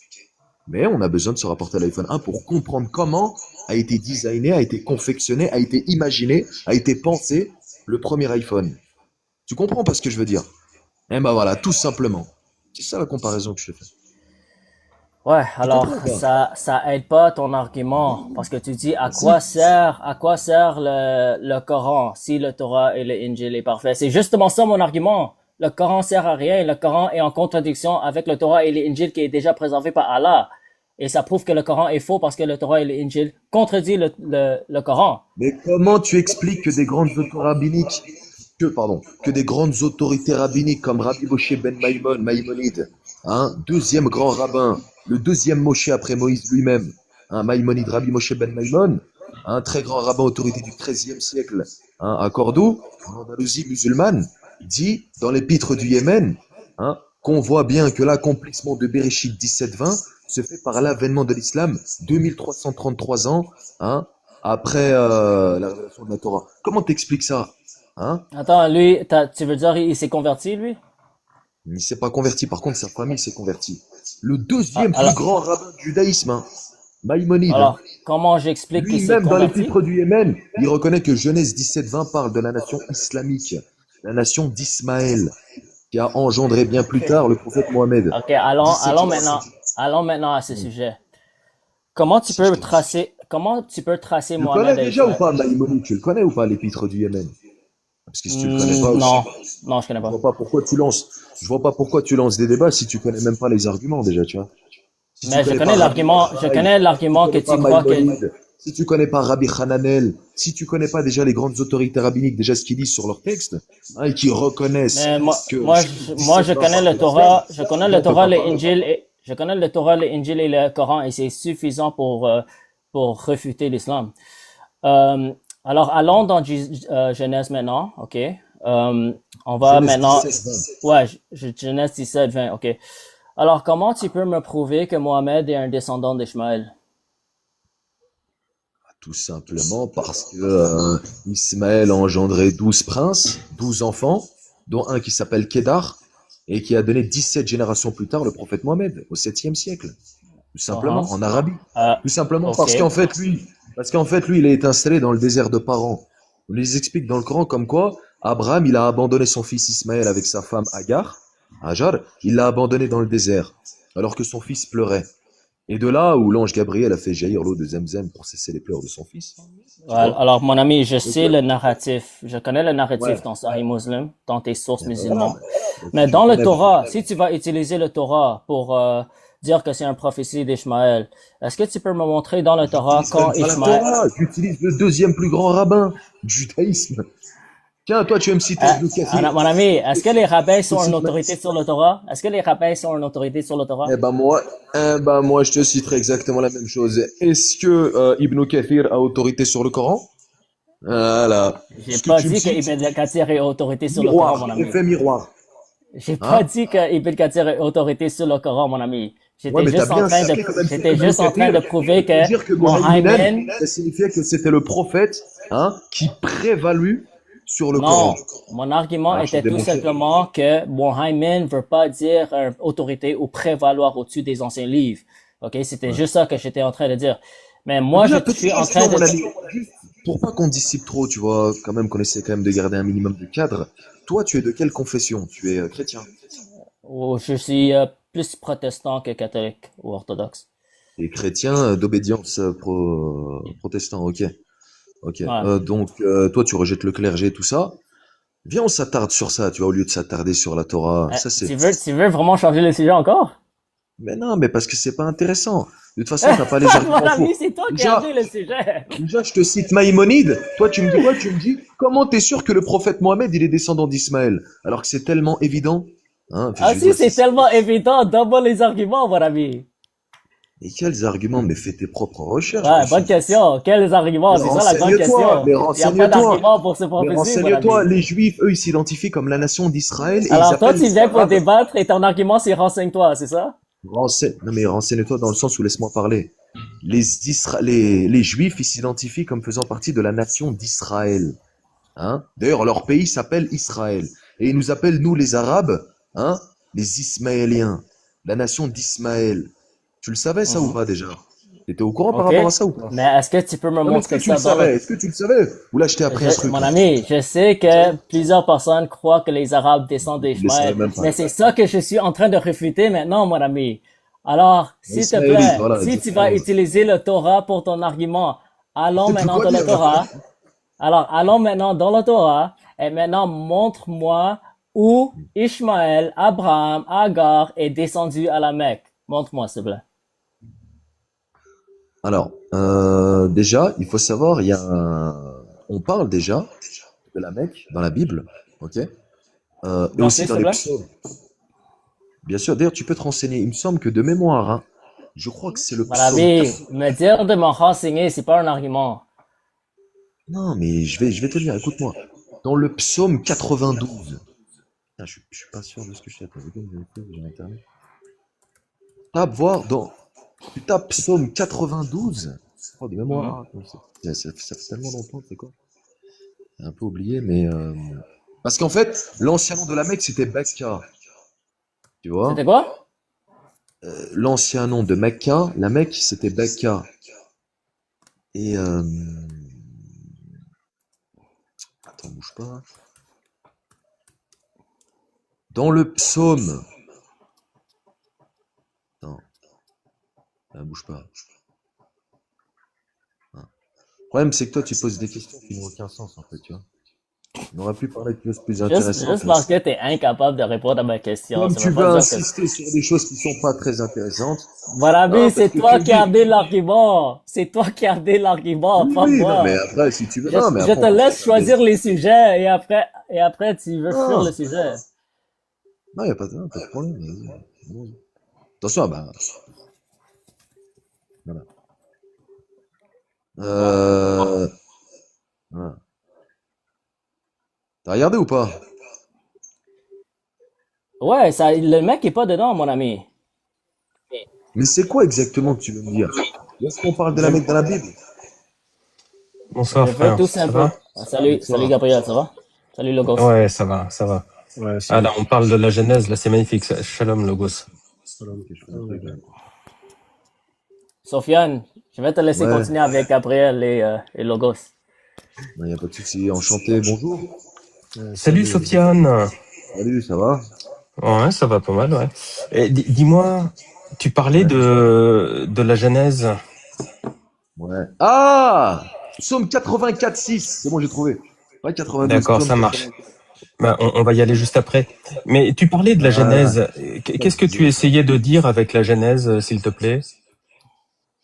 Mais on a besoin de se rapporter à l'iPhone 1 pour comprendre comment a été designé, a été confectionné, a été imaginé, a été pensé le premier iPhone. Tu comprends pas ce que je veux dire? Eh ben voilà, tout simplement. C'est ça la comparaison que je te fais. Ouais, Tu alors comprends pas? ça aide pas ton argument parce que tu dis Si. à quoi sert le Coran si le Torah et le Injil est parfait. C'est justement ça mon argument. Le Coran sert à rien. Le Coran est en contradiction avec le Torah et l'Injil qui est déjà préservé par Allah. Et ça prouve que le Coran est faux parce que le Torah et l'Injil contredit le Coran. Mais comment tu expliques que des grandes autorités rabbiniques, que des grandes autorités rabbiniques comme Rabbi Moshe ben Maïmonide, deuxième grand rabbin, le deuxième Moshe après Moïse lui-même, Maïmonide, Rabbi Moshe ben Maïmon, un très grand rabbin autorité du XIIIe siècle, à Cordoue, en Andalousie musulmane, il dit dans l'épître du Yémen, qu'on voit bien que l'accomplissement de Bereshit 17-20 se fait par l'avènement de l'islam 2333 ans, après la révélation de la Torah. Comment t'expliques ça? Hein? Attends, lui, tu veux dire il s'est converti lui? Il ne s'est pas converti, par contre sa famille s'est convertie. Le Ah, deuxième plus Alors, grand rabbin du judaïsme, Maïmonide, alors comment j'explique qu'il s'est lui-même dans converti? l'épître du Yémen, il reconnaît que Genèse 17-20 parle de la nation islamique, la nation d'Ismaël, qui a engendré bien plus Ok. tard le prophète Mohammed. Ok, 17e siècle. allons maintenant à ce Hmm. sujet. Si je te dis. Comment tu peux tracer Tu le connais Mohamed à déjà ou Israël? pas, Maïmonide? Tu le connais ou pas, l'épître du Yémen? Parce que si tu le connais pas aussi, Non, non, je connais je pas. vois pas pourquoi tu lances, je vois pas pourquoi tu lances des débats si tu connais même pas les arguments déjà, tu vois. Si tu Mais connais pas Rabbi je Yochanan, connais si tu l'argument que connais pas tu crois que, Maïmonide, si tu connais pas Rabbi Hananel, si tu connais pas déjà les grandes autorités rabbiniques, déjà ce qu'ils disent sur leurs textes, et qui reconnaissent mais que Genèse moi, je 17-20 connais parle le de l'islam, Torah, je connais le moi on peut Torah, pas le parler. Injil et, je connais le Torah, le Injil et le Coran et c'est suffisant pour réfuter l'islam. Euh, alors, allons dans Genèse maintenant, ok? On va Genèse maintenant, 17-20. ouais, Genèse 17, 20, ok. Alors, comment tu peux me prouver que Mohamed est un descendant d'Ishmaël? Tout simplement parce que Ismaël a engendré 12 princes, 12 enfants, dont un qui s'appelle Kédar, et qui a donné 17 générations plus tard le prophète Mohammed, au 7e siècle. Tout simplement, Uh-huh. en Arabie. Euh, Tout simplement ok. parce qu'en fait, lui, il est installé dans le désert de Paran. On les explique dans le Coran comme quoi Abraham, il a abandonné son fils Ismaël avec sa femme Hajar, il l'a abandonné dans le désert, alors que son fils pleurait. Et de là où l'ange Gabriel a fait jaillir l'eau de Zemzem pour cesser les pleurs de son fils, tu vois. Alors, mon ami, je Donc, sais le narratif. Je connais le narratif ouais, dans Sahih Muslim, dans tes sources et ben voilà. musulmanes. Donc, Mais si tu dans le connais pas, Torah, si tu vas utiliser le Torah pour dire que c'est une prophétie d'Ishmaël, est-ce que tu peux me montrer dans le Torah j'utilise quand même pas la Ishmaël... Torah, j'utilise le deuxième plus grand rabbin du judaïsme. Tiens, toi, tu veux me citer Ibn Kathir. Mon ami, est-ce que les rabbins Je te sont une cite autorité sur le Torah? Est-ce que les rabbins sont une autorité sur le Torah? moi, je te citerai exactement la même chose. Est-ce que Ibn Kathir a autorité sur le Coran? Voilà. J'ai Ce que pas tu me dit que cites, Ibn Kathir est autorité sur le Coran, mon miroir, ami. effet miroir. J'ai pas Hein? dit que Ibn Kathir est autorité sur le Coran, mon ami. Ouais, mais t'as bien cité quand même J'étais Ibn juste en train de Kathir prouver pour que dire que Muhaiminan, Mohammed, ça signifiait que c'était le prophète qui prévalut sur le Coran. non, mon argument Alors, je te était tout démontrerai. simplement que Mohammed veut pas dire autorité ou prévaloir au-dessus des anciens livres. Ok, c'était Ouais. juste ça que j'étais en train de dire. Mais Mais moi, déjà, suis petite en train question, de, mon ami. Juste pour pas qu'on dissipe trop, tu vois, quand même qu'on essaie quand même de garder un minimum de cadre. Toi, tu es de quelle confession? Tu es chrétien. je suis plus protestant que catholique ou orthodoxe. Et chrétien d'obédience protestant, ok. Ok. Ouais. Donc, toi, tu rejettes le clergé, tout ça. Viens, on s'attarde sur ça, tu vois, au lieu de s'attarder sur la Torah. Ça, c'est. Tu veux vraiment changer le sujet encore? Mais non, mais parce que c'est pas intéressant. De toute façon, t'as pas les Mon arguments ami, pour. c'est toi qui as Déjà, dit le sujet. déjà, je te cite Maïmonide. Toi, tu me dis quoi? Tu me dis, comment t'es sûr que le prophète Mohammed, il est descendant d'Ismaël? Alors que c'est tellement évident. Hein, Ah je veux si, dire, c'est tellement évident, donne-moi les arguments, mon ami. Et quels arguments? Mais fais tes propres recherches, mon Ouais, bonne cher. question. Quels arguments? Mais C'est ça la grande renseigne-toi, question. mais Il n'y a pas renseigne-toi, d'argument pour ces mais prophéties, mon renseigne-toi. ami. Les Juifs, eux, ils s'identifient comme la nation d'Israël et ils Alors, toi, appellent tu les viens pour Arabes. débattre et ton argument, c'est renseigne-toi, c'est ça? Non, mais renseigne-toi dans le sens où laisse-moi parler. Les Juifs, ils s'identifient comme faisant partie de la nation d'Israël. Hein? D'ailleurs, leur pays s'appelle Israël. Et ils nous appellent, nous, les Arabes, hein, les Ismaéliens, la nation d'Ismaël. Tu le savais, ça, ou Mhm. pas, déjà? T'étais au courant par OK. rapport à ça, ou pas? Mais est-ce que tu peux me Non, mais est-ce que montrer tu le ça dans le... savais? Est-ce que tu le savais? Ou là, je t'ai appris un truc, Mon là. ami, je sais que plusieurs personnes croient que les Arabes descendent Tu le savais d'Ishmaël, même pas. mais c'est ça que je suis en train de réfuter maintenant, mon ami. Alors, s'il te Ismaélite, plaît, voilà, si tu vas exactement. utiliser le Torah pour ton argument, allons Je sais plus maintenant quoi dans le dire, là. Torah. Alors, allons maintenant dans le Torah et maintenant montre-moi où Ishmaël, Abraham, Agar est descendu à la Mecque. Montre-moi, s'il te plaît. Alors, déjà, il faut savoir, on parle déjà de la Mecque dans la Bible, ok? Et Donc, aussi s'il dans te les plaît. psaumes. Bien sûr, d'ailleurs, tu peux te renseigner. Il me semble que de mémoire, hein, je crois que c'est le Mon psaume ami, 4. me dire de me renseigner, c'est pas un argument. Non, mais je vais te dire, écoute-moi. Dans le psaume 92. Ah, je suis pas sûr de ce que je t'ai dit. J'ai Internet. Tape voir tu tapes psaume 92. Oh, de Mhm. mémoire. Hein, ça fait tellement longtemps, c'est quoi? J'ai un peu oublié, mais parce qu'en fait, l'ancien nom de la Mecque, c'était Mecca. Tu C'était vois? quoi? L'ancien nom de Mecca, la Mecque, c'était Mecca. Et attends, bouge pas. Dans le psaume. Attends, bouge pas. Hein. Le problème, c'est que toi, tu poses des questions qui n'ont aucun sens, en fait, tu vois. On aurait pu parler de choses plus Juste intéressantes, mais parce que t'es incapable de répondre à ma question, comme ça veut tu pas veux dire que... insister sur des choses qui sont pas très intéressantes, Mon ami, non, parce c'est que tu toi me qui as dis, amené l'argument. C'est toi qui as amené l'argument, oui, pas oui, non, mais moi. après, si tu veux, Je, non, mais je après, te on peut laisse faire des, choisir les sujets et après tu veux fuir le non, sujet. non, y a pas non, pas de problème, vas-y, allons-y. Attention, bah, voilà. Euh, voilà. T'as regardé ou pas? Ouais, ça, le mec est pas dedans, mon ami. Mais c'est quoi exactement que tu veux me dire? Est-ce qu'on parle de la Je, Mecque dans la Bible? Bonsoir je veux frère, tout ça va? simplement. Ah, salut Bonsoir. Gabriel, ça va? Salut Logos. Ouais, ça va, ça va. Ouais, Ah salut. là, on parle de la Genèse, là c'est magnifique. Shalom Logos. Ok, je fais un truc, là. Sofiane, je vais te laisser Ouais, continuer avec Gabriel et Logos. il n'y a pas de souci. Enchanté, bonjour. Salut Salut. Sofiane. Salut, ça va? Ouais, ça va pas mal, ouais. Et dis-moi, tu parlais Ouais. de la Genèse. Ouais. Ah! Psaume 84,6. C'est bon, j'ai trouvé. Pas 92, D'accord, psaume ça marche. 84. Ben, on va y aller juste après. Mais tu parlais de la Voilà. Genèse. Qu'est-ce que tu essayais de dire avec la Genèse, s'il te plaît?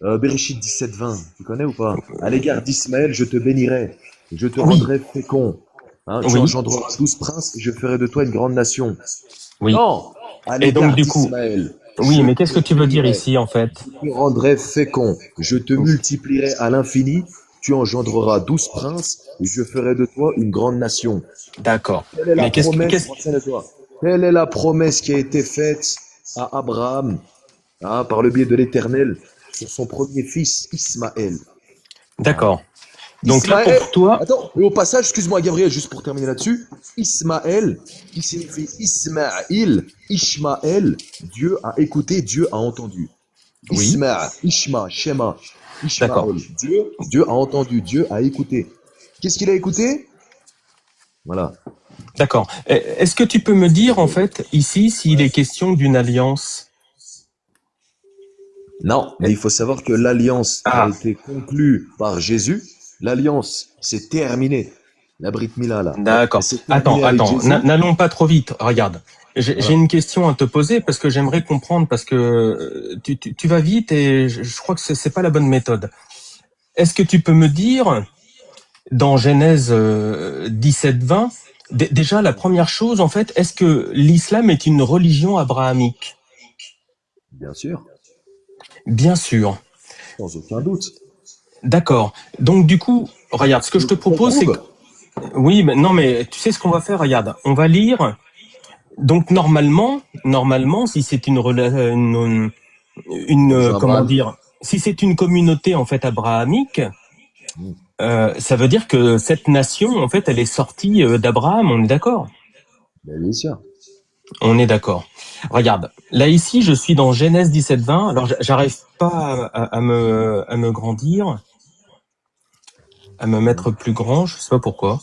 Bereshit 17,20. Tu connais ou pas? À l'égard d'Ismaël, je te bénirai. Je te Oui, rendrai fécond. Hein, tu oui, engendreras 12 princes et je ferai de toi une grande nation. oui. Non! À Et donc l'égard du coup, d'Ismaël, oui, je mais qu'est-ce que te tu veux dire bénirai. ici en fait? Je te rendrai fécond. Je te multiplierai à l'infini. Tu engendreras 12 princes et je ferai de toi une grande nation. D'accord. Quelle est la Mais promesse, renseigne-toi. Quelle est la promesse qui a été faite à Abraham, hein, par le biais de l'Éternel, sur son premier fils, Ismaël. Hein. d'accord. Donc là, Ismaël, pour toi, attends, et au passage, excuse-moi Gabriel, juste pour terminer là-dessus, Ismaël, qui signifie Ismaïl, Ishmaël, Dieu a écouté, Dieu a entendu. oui, Shema, d'accord, Ishmaël, Dieu a entendu, Dieu a écouté. Qu'est-ce qu'il a écouté? Voilà. d'accord. Est-ce que tu peux me dire, en fait, ici, s'il est question d'une alliance? Non, mais il faut savoir que l'alliance a Ah, été conclue par Jésus. L'alliance, c'est terminé. La Brit Mila, là. Elle d'accord. s'est Attends, terminée avec attends, Jésus. n'allons pas trop vite. Regarde, j'ai Voilà. une question à te poser parce que j'aimerais comprendre, parce que tu vas vite et je crois que c'est pas la bonne méthode. Est-ce que tu peux me dire, dans Genèse 17-20, déjà la première chose, en fait, est-ce que l'islam est une religion abrahamique? Bien sûr. Bien sûr. Sans aucun doute. D'accord. Donc du coup, regarde, ce que je te Ça propose, c'est que... prouve. Oui, mais non, mais tu sais ce qu'on va faire, regarde. On va lire... Donc normalement, si c'est Nation comment abrahamique. dire, si c'est une communauté en fait abrahamique, Hmm. ça veut dire que cette nation, en fait, elle est sortie d'Abraham, on est d'accord? Ben, bien sûr. On est d'accord. Regarde, là ici, je suis dans Genèse 17-20. Alors, j'arrive pas à me grandir, à me Hmm. mettre plus grand. Je sais pas pourquoi.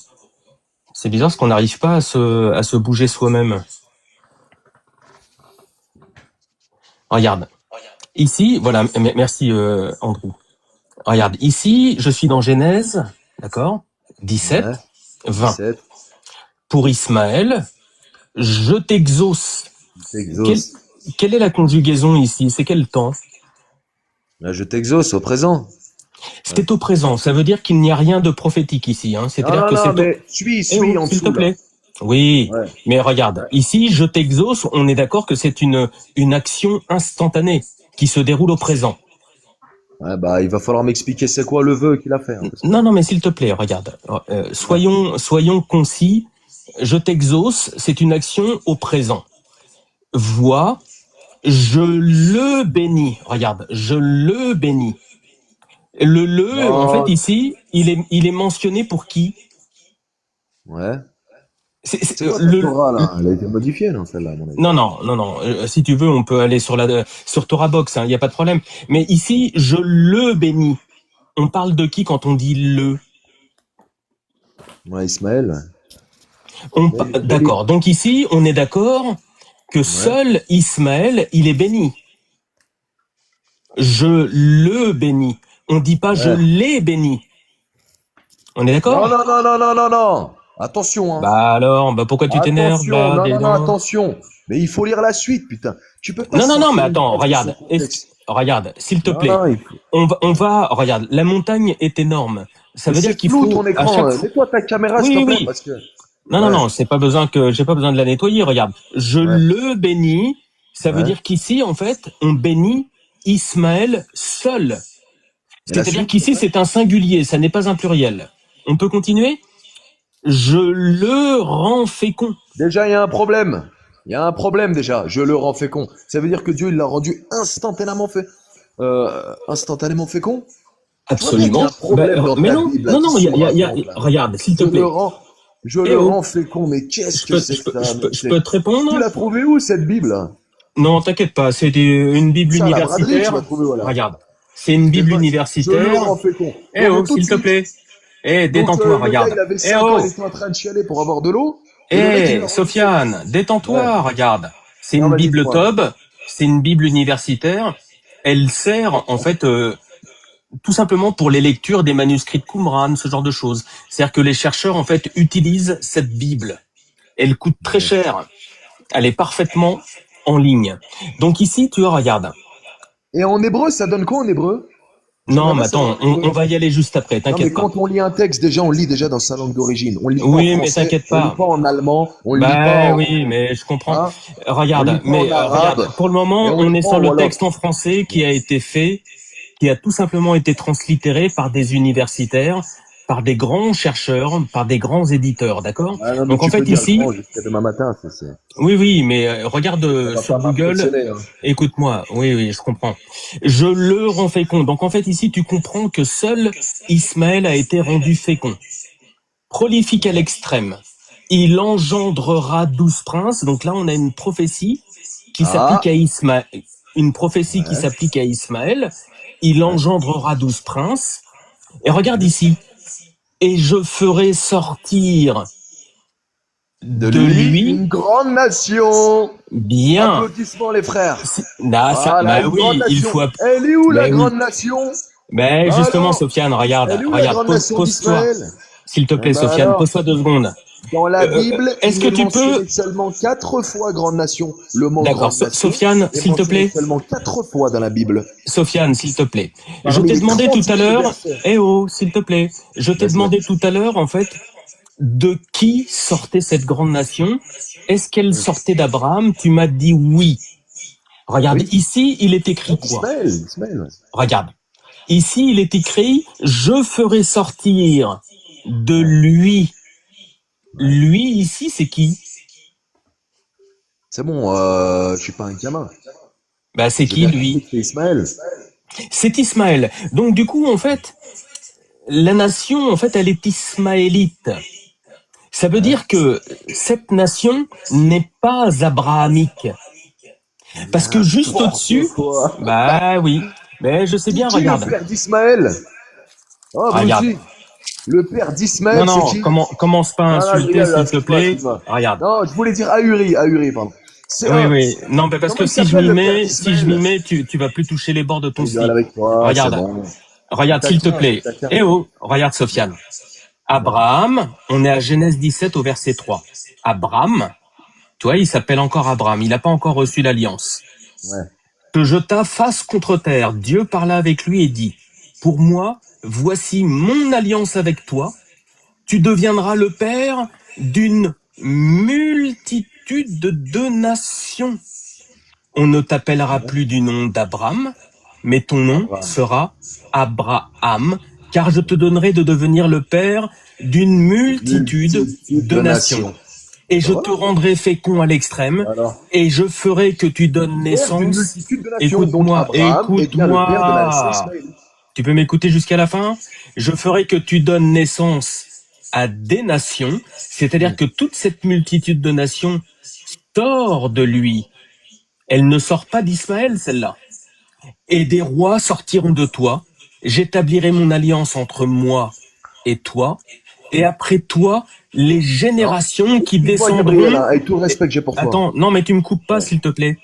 C'est bizarre parce qu'on n'arrive pas à se bouger soi-même. Regarde, ici, voilà. Merci Andrew. Regarde, ici, je suis dans Genèse, d'accord, 17, Ouais. 20. 17. Pour Ismaël, je t'exauce. Quelle, T'exauce. quelle est la conjugaison ici? C'est quel temps? Là, je t'exauce au présent. Ouais. C'est au présent. Ça veut dire qu'il n'y a rien de prophétique ici. Hein. Non, C'est-à-dire non, que non, c'est au... mais Eh oh, suis en s'il te dessous, là. plaît. Oui, Ouais. mais regarde, Ouais. ici, je t'exauce, on est d'accord que c'est une action instantanée qui se déroule au présent. Ouais, bah, il va falloir m'expliquer c'est quoi le vœu qu'il a fait, hein, parce que... Non, mais s'il te plaît, regarde. Ouais. Soyons concis. Je t'exauce, c'est une action au présent. Vois, je le bénis. Regarde, je le bénis. En fait, Non. ici, il est mentionné pour qui? Ouais. C'est C'est quoi ta Torah, là? Elle a été modifiée, non, celle-là, à mon avis. non. Si tu veux, on peut aller sur Torah Box. Il n'y a pas de problème. Mais ici, je le bénis. On parle de qui quand on dit le? Ouais, Ismaël. Ismaël, il est béni. D'accord. Donc ici, on est d'accord que Ouais. seul Ismaël, il est béni. Je le bénis. On dit pas je Ouais. l'ai béni. On est Non, d'accord? non, non, non, non, non, non. Attention, hein. Bah alors, bah pourquoi tu t'énerves Attention, là, non, dis non, non, donc? attention. Mais il faut lire la suite, putain. Tu peux pas Non, mais sortir une attends, phrase de son regarde. contexte. Regarde, s'il te Non, plaît. non, il faut... Regarde, la montagne est énorme. Ça Mais veut dire c'est qu'il flou faut ton à écran. chaque fois. Mets-toi ta caméra, s'il Oui, te oui, plaît, oui. parce que... Non, Ouais, j'ai pas besoin de la nettoyer. Regarde, je ouais, le bénis. Ça veut ouais. dire qu'ici, en fait, on bénit Ismaël seul. Et la C'est-à-dire suite? qu'ici, c'est un singulier, ça n'est pas un pluriel. On peut continuer? Je le rends fécond. Déjà, il y a un problème. Il y a un problème, déjà. Je le rends fécond. Ça veut dire que Dieu, il l'a rendu instantanément fécond? Tu vois bien qu'il y a Absolument. un problème dans Mais ta non, Bible, là, qui se raconte, là. regarde, s'il te Je le plaît. rends, je Eh le oh, rends fécond, mais qu'est-ce que c'est que ça? Mais je peux te tu répondre? l'as trouvé où, cette Bible, là? Non, t'inquiète pas, c'est une Bible Ça, la braderie, tu l'as universitaire. trouvé, voilà. Regarde, c'est une Bible Excuse-moi, je le universitaire. rends fécond. Eh Donc, oh, tout de s'il te suite. plaît. Eh, Donc, détends-toi, le gars, regarde. il avait Eh 5 ans, il oh, était en train de chialer pour avoir de l'eau. Et le mec, il eh, l'a rendu fécond. Sofiane, Ouais. détends-toi, regarde. C'est Non, une vas-y, Bible dis-moi. Tob, c'est une Bible universitaire. Elle sert, en fait, tout simplement pour les lectures des manuscrits de Qumran, ce genre de choses. C'est-à-dire que les chercheurs, en fait, utilisent cette Bible. Elle coûte très Ouais. cher. Elle est parfaitement en ligne. Donc ici, tu vois, regarde. Et en hébreu, ça donne quoi en hébreu? Non, J'aimerais mais bien savoir attends, en hébreu. on va y aller juste après, Non, mais t'inquiète pas. quand on lit un texte, déjà, on lit déjà dans sa langue d'origine. On lit pas en Oui, mais français, t'inquiète on lit pas. pas en allemand, on lit pas Bah en, oui, mais je comprends. hein, on lit Regarde, pas en arabe, regarde, pour le et moment, on on lit est pas sur en le wolof. texte en français qui Ouais. a été fait, qui a tout simplement été translittéré par des universitaires, par des grands chercheurs, par des grands éditeurs, d'accord? Ah non, mais Donc en tu peux fait dire ici, grand jusqu'à demain matin, oui, mais regarde ça va sur pas Google, m'impressionner, hein. écoute-moi, oui, je comprends. Je le rends fécond. Donc en fait ici, tu comprends que seul Ismaël a été rendu fécond. Prolifique à l'extrême. Il engendrera 12 princes. Donc là, on a une prophétie qui s'applique Ah, à Ismaël. Une prophétie qui ouais, s'applique à Ismaël. Il ouais, engendrera 12 princes. Et regarde ouais. ici. Et je ferai sortir De de lui, lui une grande nation. bien. Applaudissements, les frères. Voilà, Bah une grande oui, il nation. faut. Elle est où, la Mais oui. grande nation? Mais Ben justement, alors, Sofiane, elle est où, la regarde, grande nation pose-toi, d'Israël? s'il te Eh plaît, ben Sofiane, alors, pose-toi 2 secondes. dans la Bible, Est-ce il que est tu peux, mentionné seulement 4 fois grande nation. Le mot d'accord, grande nation Sofiane, est s'il te mentionné plaît, seulement 4 fois dans la Bible, Sofiane, s'il te plaît. Je parmi t'ai les demandé tout 30 à 000 l'heure, versets. eh oh, s'il te plaît, je t'ai Vas-y, demandé tout à l'heure, en fait, de qui sortait cette grande nation. Est-ce qu'elle sortait d'Abraham? Tu m'as dit oui. Regarde, Oui. ici, il est écrit Donc, quoi? Ismaël, ouais. Regarde. Ici, il est écrit, je ferai sortir de Ouais. lui. Ouais. Lui, ici, c'est qui? C'est bon, je suis pas un gamin. Bah, c'est J'ai qui, bien compris lui? que c'est Ismaël. C'est Ismaël. Donc, du coup, en fait, la nation, en fait, elle est ismaélite. Ça veut Ouais. dire que cette nation n'est pas abrahamique. Parce que juste N'importe au-dessus, quoi. bah oui, mais je sais C'est bien, qui le regarde. père d'Ismaël? Oh, Regarde. Bruti. Le père Non, d'Ismaël, c'est non, qui? commence pas à Non, non, je insulter, rigole, là, s'il te excuse-moi, plaît. excuse-moi. Regarde. Non, je voulais dire Ahuri, Ahuri, pardon. C'est Oui, oui. Non, mais parce comment que il s'appelle le père si je m'y d'Ismaël? mets, tu vas plus toucher les bords de Je ton rigole slip. avec toi, c'est Regarde. bon. Regarde, s'il te Je plaît. taquin. Eh oh, regarde, Sofiane. Ouais, Abraham, on est à Genèse 17 au verset 3. Abraham, toi, il s'appelle encore Abraham. Il n'a pas encore reçu l'alliance. ouais. Se jeta face contre terre. Dieu parla avec lui et dit, pour moi, voici mon alliance avec toi. Tu deviendras le père d'une multitude de nations. On ne t'appellera Ouais. plus du nom d'Abraham, mais ton nom Abraham. sera Abraham, car je te donnerai de devenir le père d'une multitude Multitude de de nations. nations. Et Ben je te voilà. rendrai fécond à l'extrême, Alors, et je ferai que tu donnes père d'une naissance. multitude de nations. Donc Écoute-moi, Abraham est bien le père de la nation écoute-moi. ismaélite. Tu peux m'écouter jusqu'à la fin? Je ferai que tu donnes naissance à des nations, c'est-à-dire Hmm. que toute cette multitude de nations sort de lui. Elle ne sort pas d'Ismaël, celle-là. Et des rois sortiront de toi. J'établirai mon alliance entre moi et toi. Et après toi, les Alors, générations qui excuse-moi, Gabriel, descendront. hein, avec tout le respect que j'ai pour toi. Attends, non, mais tu me coupes pas, Ouais, s'il te plaît.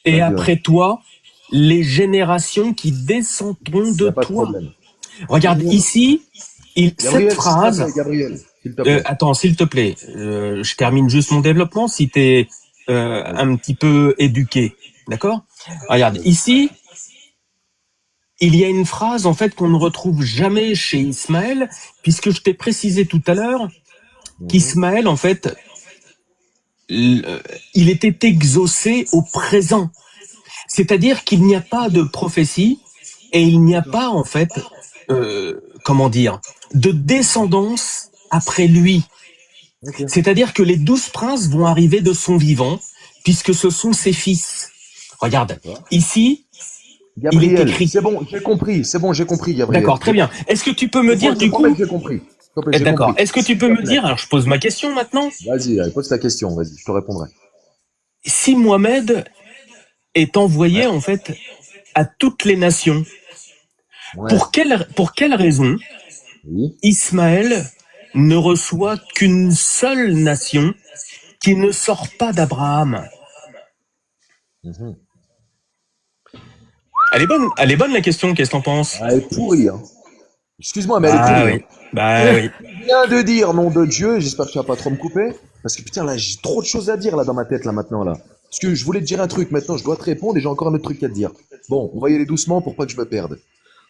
Et vas-y, ouais. après toi, les générations qui descendront Y de a pas de toi. problème. Regarde ici, cette Gabriel, s'il te phrase. plaît, Gabriel, s'il te plaît. Attends, s'il te plaît, je termine juste mon développement si tu es Vas-y, un petit peu éduqué. D'accord? Regarde, vas-y. ici, il y a une phrase en fait qu'on ne retrouve jamais chez Ismaël, puisque je t'ai précisé tout à l'heure Mhm. qu'Ismaël, en fait, il était exaucé au présent. C'est-à-dire qu'il n'y a pas de prophétie et il n'y a D'accord. pas, en fait, comment dire, de descendance après lui. Ok. C'est-à-dire que les 12 princes vont arriver de son vivant, puisque ce sont ses fils. Regarde, D'accord. ici, il est Gabriel, écrit. c'est bon, j'ai compris. C'est bon, j'ai compris, Gabriel. D'accord, très bien. Est-ce que tu peux me dire Je te du promets que coup, j'ai compris. S'il te plaît, j'ai d'accord, compris. est-ce que tu S'il peux te me plaît. dire, alors je pose ma question maintenant, Vas-y, allez, pose ta question, vas-y, je te répondrai. si Mohamed est Ouais. envoyé en fait à toutes les nations, Ouais. pour quelle raison Oui. Ismaël ne reçoit qu'une seule nation qui ne sort pas d'Abraham? Mhm. Elle est bonne la question, qu'est-ce que t'en penses? Ah, elle est pourrie, hein. Excuse-moi, mais elle est Bah pourrie, hein. oui, bah oui. Tu viens de dire nom de Dieu, j'espère que tu vas pas trop me couper. Parce que putain, là, j'ai trop de choses à dire là dans ma tête là maintenant là. Parce que je voulais te dire un truc, maintenant je dois te répondre et j'ai encore un autre truc à te dire. Bon, on va y aller doucement pour pas que je me perde.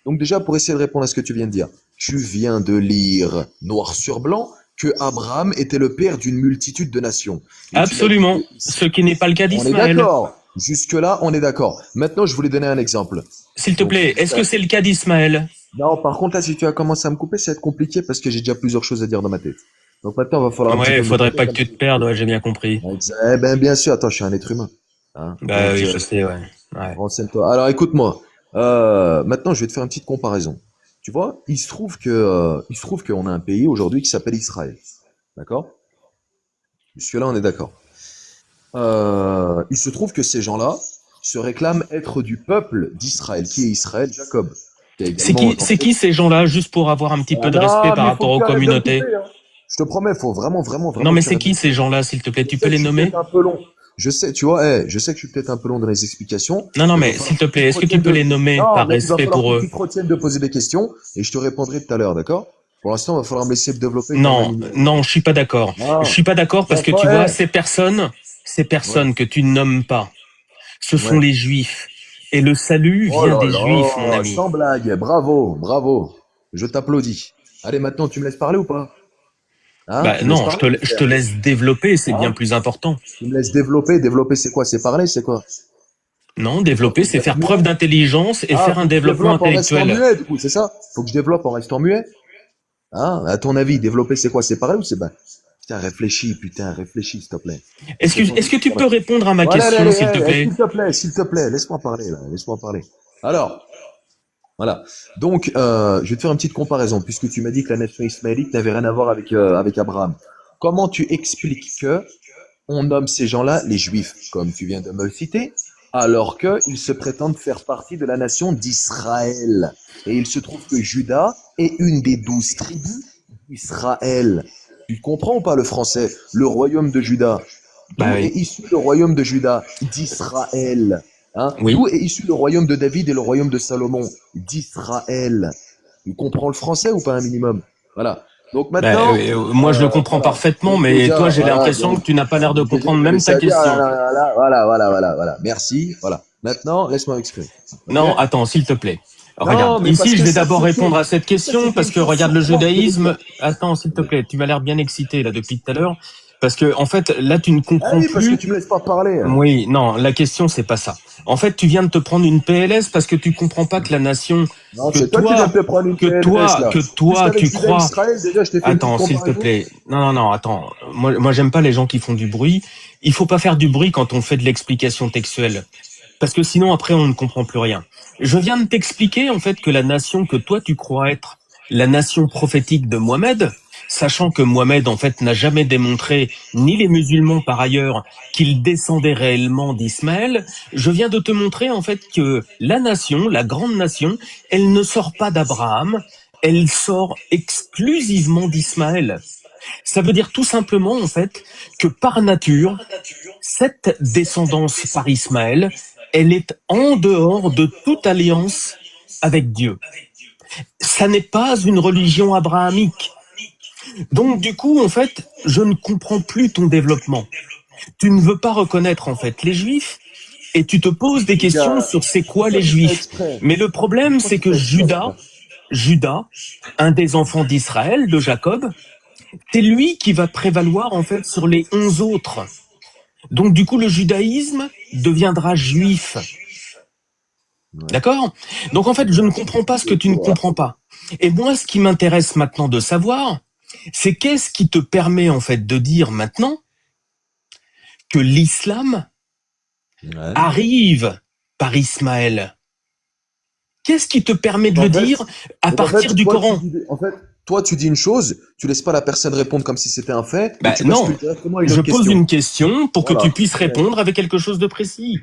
Donc déjà, pour essayer de répondre à ce que tu viens de dire, tu viens de lire noir sur blanc que Abraham était le père d'une multitude de nations. Et tu m'as dit Absolument. Ce qui n'est pas le cas on est d'Ismaël. d'accord. Jusque-là, on est d'accord. Maintenant, je voulais donner un exemple. S'il te Donc, plaît, est-ce que c'est le cas d'Ismaël? non, par contre, là, si tu as commencé à me couper, ça va être compliqué parce que j'ai déjà plusieurs choses à dire dans ma tête. Donc maintenant, il va falloir un petit Ouais, peu me faudrait couper pas que comme tu ça. te perdes, ouais, j'ai bien compris. Eh ben, bien sûr, attends, je suis un être humain. Hein. Bah Donc, oui, je sais, ouais. Ouais. renseigne-toi. Alors, écoute-moi. Maintenant, je vais te faire une petite comparaison. Tu vois, il se trouve qu'on a un pays aujourd'hui qui s'appelle Israël. D'accord? Jusque-là, on est d'accord. Il se trouve que ces gens-là se réclament être du peuple d'Israël. Qui est Israël? Jacob. Qui est également C'est qui ces gens-là, juste pour avoir un petit peu Ah de respect non, par mais il faut rapport que aux tu arrêtes de me communautés? couper, hein. Je te promets, faut vraiment, vraiment, Non, vraiment mais que tu c'est arrêtes de qui me ces couper. gens-là, s'il te plaît? Je Tu peux sais que les je suis nommer? peut-être un peu long. Je sais, tu vois, je sais que je suis peut-être un peu long dans les explications, Non, non, mais il va mais falloir s'il te que tu plaît, te est-ce que tu retiennes peux de... les nommer Non, par mais il va respect falloir pour que eux? tu te retiennes de poser des questions et je te répondrai tout à l'heure, d'accord? Pour l'instant, il va falloir me laisser me développer comme un Non, minimum. non, je suis pas d'accord. Je Non, suis pas d'accord parce que tu vois, ces ouais, personnes que tu nommes pas, ce sont ouais. les juifs. Et le salut Oh vient là des juifs, mon là, ami. sans blague, bravo, bravo. Je t'applaudis. Allez, maintenant, tu me laisses parler ou pas? Hein? Bah Tu me laisses non, parler, je te frère? laisse développer, c'est bien Hein? plus important. Tu me laisses développer, développer c'est quoi? C'est parler, c'est quoi? Non, Pourquoi développer, faut que je c'est reste faire preuve muet? d'intelligence et Ah, faire un faut que je développement développe en restant intellectuel. muet, du coup, c'est ça? Faut que je développe en restant muet? Hein? À ton avis, développer, c'est quoi? C'est pareil ou c'est pas? Putain, réfléchis, s'il te plaît. Parce que Est-ce que tu peux voilà. répondre à ma Voilà, allez, question, allez, s'il te allez, plaît? s'il te plaît, laisse-moi parler, là, laisse-moi parler. Alors, voilà. Donc, je vais te faire une petite comparaison, puisque tu m'as dit que la nation ismaélite n'avait rien à voir avec Abraham. Comment tu expliques que on nomme ces gens-là les Juifs, comme tu viens de me le citer, alors qu'ils se prétendent faire partie de la nation d'Israël. Et il se trouve que Juda est une des 12 tribus d'Israël. Tu comprends ou pas le français? Le royaume de Juda. Bah D'où oui. est issu le royaume de Juda? D'Israël. Hein? Oui. D'où est issu le royaume de David et le royaume de Salomon? D'Israël. Tu comprends le français ou pas un minimum? Voilà. Donc Bah, maintenant, moi, je le comprends voilà. parfaitement, Donc mais toi, déjà, j'ai voilà, l'impression donc, que tu n'as pas l'air de déjà, comprendre tu as même laissé ta à dire, question. voilà. Merci, voilà. Maintenant, laisse-moi m'exprimer. Ok? Non, attends, s'il te plaît. Regarde, Non, mais parce ici, je que vais ça, d'abord c'était, répondre à cette ça, question c'était parce une que chose regarde le surprenante de le judaïsme. dire. Attends, s'il te Oui. plaît, tu m'as l'air bien excité là depuis tout à l'heure parce que en fait, là, tu ne Ah comprends oui, parce que plus. tu me laisses pas parler. Oui, non, la question c'est pas ça. En fait, tu viens de te prendre une PLS parce que tu comprends pas que la nation Non, que c'est toi qui viens de toi, te prendre une que PLS, toi, là. que toi, Puisqu'avec tu Judas crois. Israël, déjà, je t'ai fait une petite Attends, s'il te comparaison. plaît. Non, attends. Moi, j'aime pas les gens qui font du bruit. Il faut pas faire du bruit quand on fait de l'explication textuelle. Parce que sinon, après, on ne comprend plus rien. Je viens de t'expliquer, en fait, que la nation que toi, tu crois être la nation prophétique de Mohamed, sachant que Mohamed, en fait, n'a jamais démontré, ni les musulmans par ailleurs, qu'il descendait réellement d'Ismaël, je viens de te montrer, en fait, que la nation, la grande nation, elle ne sort pas d'Abraham, elle sort exclusivement d'Ismaël. Ça veut dire tout simplement, en fait, que par nature, cette descendance par Ismaël, elle est en dehors de toute alliance avec Dieu. Ça n'est pas une religion abrahamique. Donc du coup, en fait, je ne comprends plus ton développement. Tu ne veux pas reconnaître en fait les Juifs et tu te poses des Les questions gars, sur c'est tout quoi ça, les c'est fait Juifs. exprès. Mais le Je problème, crois que c'est c'est que fait exprès, frère. Judas, un des enfants d'Israël, de Jacob, c'est lui qui va prévaloir en fait sur les 11 autres. Donc du coup, le judaïsme deviendra juif. Ouais. D'accord? Donc en fait, je ne Ouais. comprends pas ce que C'est tu ne tout, hein. comprends pas. Et moi, ce qui m'intéresse maintenant de savoir, c'est qu'est-ce qui te permet en fait de dire maintenant que l'islam Ouais. arrive par Ismaël. Qu'est-ce qui te permet de Donc, le en fait, dire à donc en partir fait, du Coran? toi, tu dis une chose, tu laisses pas la personne répondre comme si c'était un fait, et Ben tu bascules non, directement à une je autre pose question. une question pour que tu Voilà. puisses Ok. répondre avec quelque chose de précis.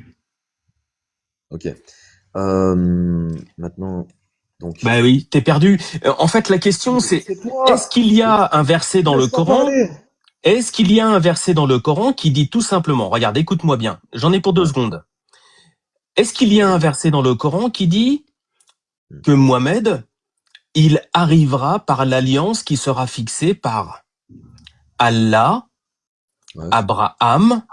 Ok. Maintenant, donc. Ben oui, t'es perdu. En fait, la question Mais c'est, c'est est-ce toi! qu'il y a un verset dans le Laisse-moi Coran parler! Est-ce qu'il y a un verset dans le Coran qui dit tout simplement, regarde, écoute-moi bien, j'en ai pour 2 secondes. Est-ce qu'il y a un verset dans le Coran qui dit que Mohamed, il arrivera par l'alliance qui sera fixée par Allah, Ouais. Abraham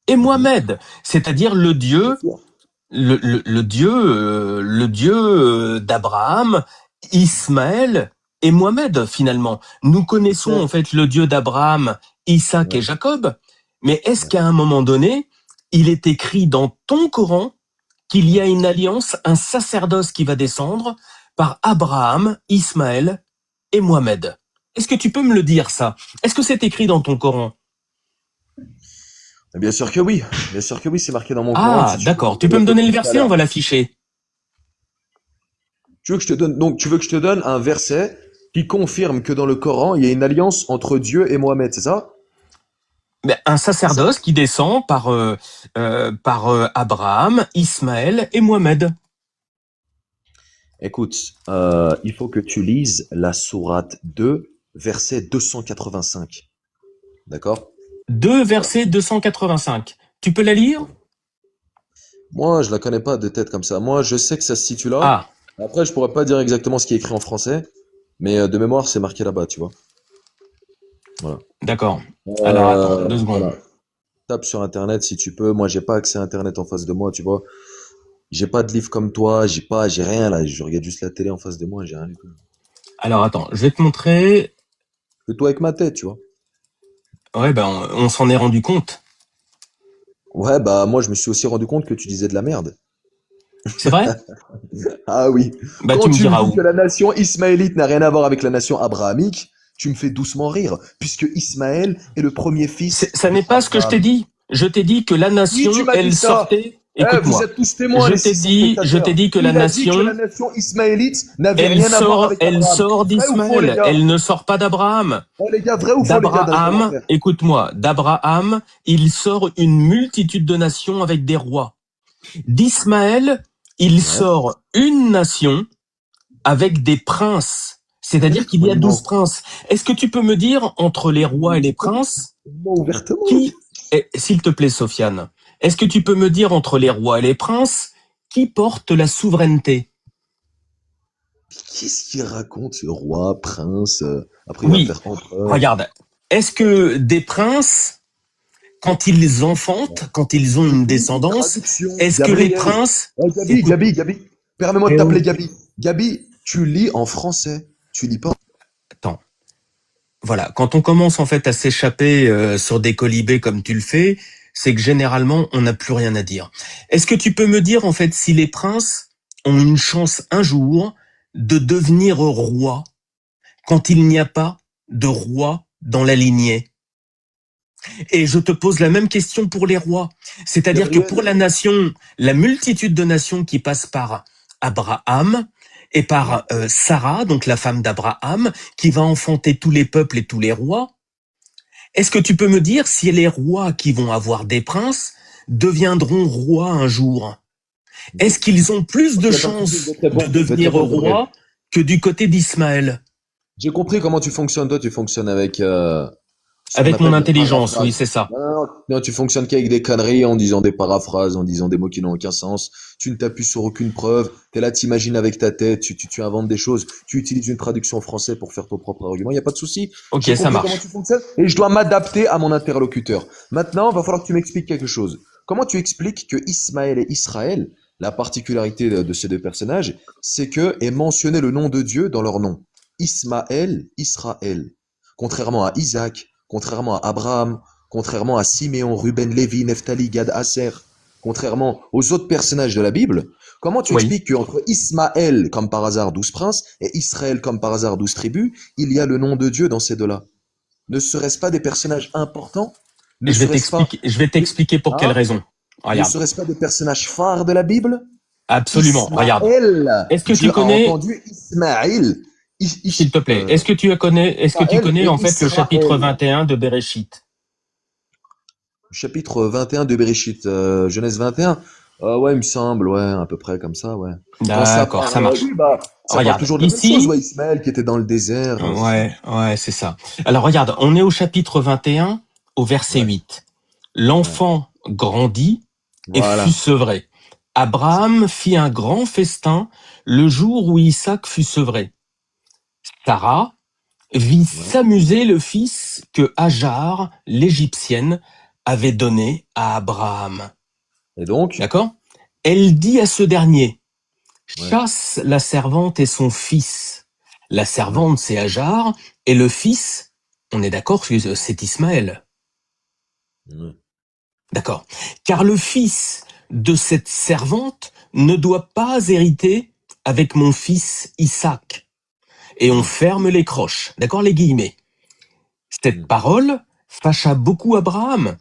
et Mhm. Mohamed, c'est-à-dire le Bien Dieu, sûr. le Dieu d'Abraham, Ismaël et Mohamed finalement. Nous Je connaissons sais. en fait le Dieu d'Abraham, Isaac et Ouais. Jacob, mais est-ce Ouais. qu'à un moment donné, il est écrit dans ton Coran qu'il y a une alliance, un sacerdoce qui va descendre par Abraham, Ismaël et Mohamed? Est-ce que tu peux me le dire ça? Est-ce que c'est écrit dans ton Coran? Bien sûr que oui. Bien sûr que oui, c'est marqué dans mon Coran. Ah, Si tu veux, je d'accord. vais Tu peux me développer donner le plus tout à verset? On l'heure. va l'afficher. Tu veux que je te donne, donc, tu veux que je te donne un verset qui confirme que dans le Coran, il y a une alliance entre Dieu et Mohamed, c'est ça? Ben, un C'est ça? sacerdoce qui descend par Abraham, Ismaël et Mohamed. Écoute, il faut que tu lises la sourate 2, verset 285. D'accord? 2 Voilà. verset 285. Tu peux la lire? Moi, je la connais pas de tête comme ça. Moi, je sais que ça se situe là. Ah, Après, je pourrais pas dire exactement ce qui est écrit en français, mais de mémoire, c'est marqué là-bas, tu vois. Voilà. d'accord. Alors attends, 2 secondes. Voilà. Tape sur Internet si tu peux. Moi, j'ai pas accès à Internet en face de moi, tu vois. J'ai pas de livre comme toi. J'ai rien là. Je regarde juste la télé en face de moi. J'ai rien du tout. Alors attends, je vais te montrer. Que toi avec ma tête, tu vois. Ouais, ben on s'en est rendu compte. Ouais, bah moi je me suis aussi rendu compte que tu disais de la merde. C'est vrai? Ah oui. Bah, Quand tu me tu me diras dis où. que la nation ismaélite n'a rien à voir avec la nation abrahamique, tu me fais doucement rire, puisque Ismaël est le premier fils Ça de n'est pas ce que je t'ai Abraham. dit. Je t'ai dit que la Oui, tu nation, m'as dit elle ça. sortait. Eh, vous Écoute-moi. êtes tous témoins, les 600 Je t'ai spectateurs. dit que la Il a dit que la nation, nation ismaélite n'avait rien à voir avec elle Abraham. sort Vrai ou faux, les d'Ismaël. gars? Elle ne sort pas d'Abraham. Oh, les gars, vrai ou faux, les gars, dans les D'Abraham, commentaires? écoute-moi, d'Abraham, il sort une multitude de nations avec des rois. D'Ismaël, il Ouais. sort une nation avec des princes. C'est-à-dire qu'il y a 12 Dis-moi princes. Est-ce que tu peux me dire, entre les rois et les princes, ouvertement, les gars. qui, s'il te plaît, Sofiane, est-ce que tu peux me dire, entre les rois et les princes, qui porte la souveraineté? Qu'est-ce qu'il raconte, ce roi, prince? Après, il va me Oui, faire empereur. regarde. Est-ce que des princes, quand ils enfantent, quand ils ont une Écoute, une descendance, traduction, est-ce que les Gabriel. princes, Oh, Gabi, écoute, Gabi, Gabi. Permets-moi de eh t'appeler oh, Gabi. Gabi, tu lis en français. Tu lis pas. attends, voilà, quand on commence en fait à s'échapper sur des colibés comme tu le fais, c'est que généralement on n'a plus rien à dire. Est-ce que tu peux me dire en fait si les princes ont une chance un jour de devenir roi quand il n'y a pas de roi dans la lignée? Et je te pose la même question pour les rois. C'est-à-dire que pour Gabriel. la nation, la multitude de nations qui passent par Abraham et Ouais. par Sarah, donc la femme d'Abraham, qui va enfanter tous les peuples et tous les rois, est-ce que tu peux me dire si les rois qui vont avoir des princes deviendront rois un jour? Est-ce qu'ils ont plus Ok, de pas de souci, chances de je vais te devenir répondre, Gabriel. rois que du côté d'Ismaël? J'ai compris comment tu fonctionnes. Toi, tu fonctionnes avec ce qu'on Avec mon appelle la intelligence, oui, paraphrase. c'est ça. Non, non, non, non, tu fonctionnes qu'avec des conneries, en disant des paraphrases, en disant des mots qui n'ont aucun sens. Tu ne t'appuies sur aucune preuve. T'es là, t'imagines avec ta tête, tu inventes des choses. Tu utilises une traduction français pour faire ton propre argument. Il n'y a pas de souci. Ok, J'ai ça compris comment marche. tu fonctionnes et je dois m'adapter à mon interlocuteur. Maintenant, il va falloir que tu m'expliques quelque chose. Comment tu expliques que Ismaël et Israël, la particularité de ces deux personnages, c'est que est mentionné le nom de Dieu dans leur nom. Ismaël, Israël. Contrairement à Isaac, contrairement à Abraham, contrairement à Siméon, Ruben, Lévi, Nephtali, Gad, Aser, contrairement aux autres personnages de la Bible, comment tu Oui. expliques qu'entre Ismaël, comme par hasard 12 princes, et Israël, comme par hasard 12 tribus, il y a le nom de Dieu dans ces deux-là? Ne serait-ce pas des personnages importants? Ne serait-ce pas Je vais des... t'expliquer pour quelle Hein? raison. Ne Regarde. serait-ce pas des personnages phares de la Bible? Absolument. Regarde. Ismaël, Est-ce que tu Dieu a connais, entendu Ismaël. s'il te plaît, est-ce que tu Ismaël connais et en fait le chapitre Israël. 21 de Bereshit? Chapitre 21 de Bereshit, Genèse 21. Ouais, il me semble, ouais, à peu près comme ça, ouais. Ça D'accord, parle, ça marche. oui, bah, ça parle Regarde. toujours de la même chose, Ici, ouais, Ismaël qui était dans le désert. ouais, c'est ça. Alors regarde, on est au chapitre 21, au verset Ouais, 8. ouais. L'enfant grandit et fut Voilà. sevré. Abraham fit un grand festin le jour où Isaac fut sevré. Sarah vit Ouais. s'amuser le fils que Hajar, l'Égyptienne, avait donné à Abraham. Et donc, D'accord? Elle dit à ce dernier, ouais, chasse la servante et son fils. La ouais, servante, c'est Hajar, et le fils, on est d'accord que c'est Ismaël. ouais. D'accord? Car le fils de cette servante ne doit pas hériter avec mon fils Isaac. Et on Hmm, ferme les croches. D'accord, les guillemets. Cette hmm. parole fâcha beaucoup Abraham,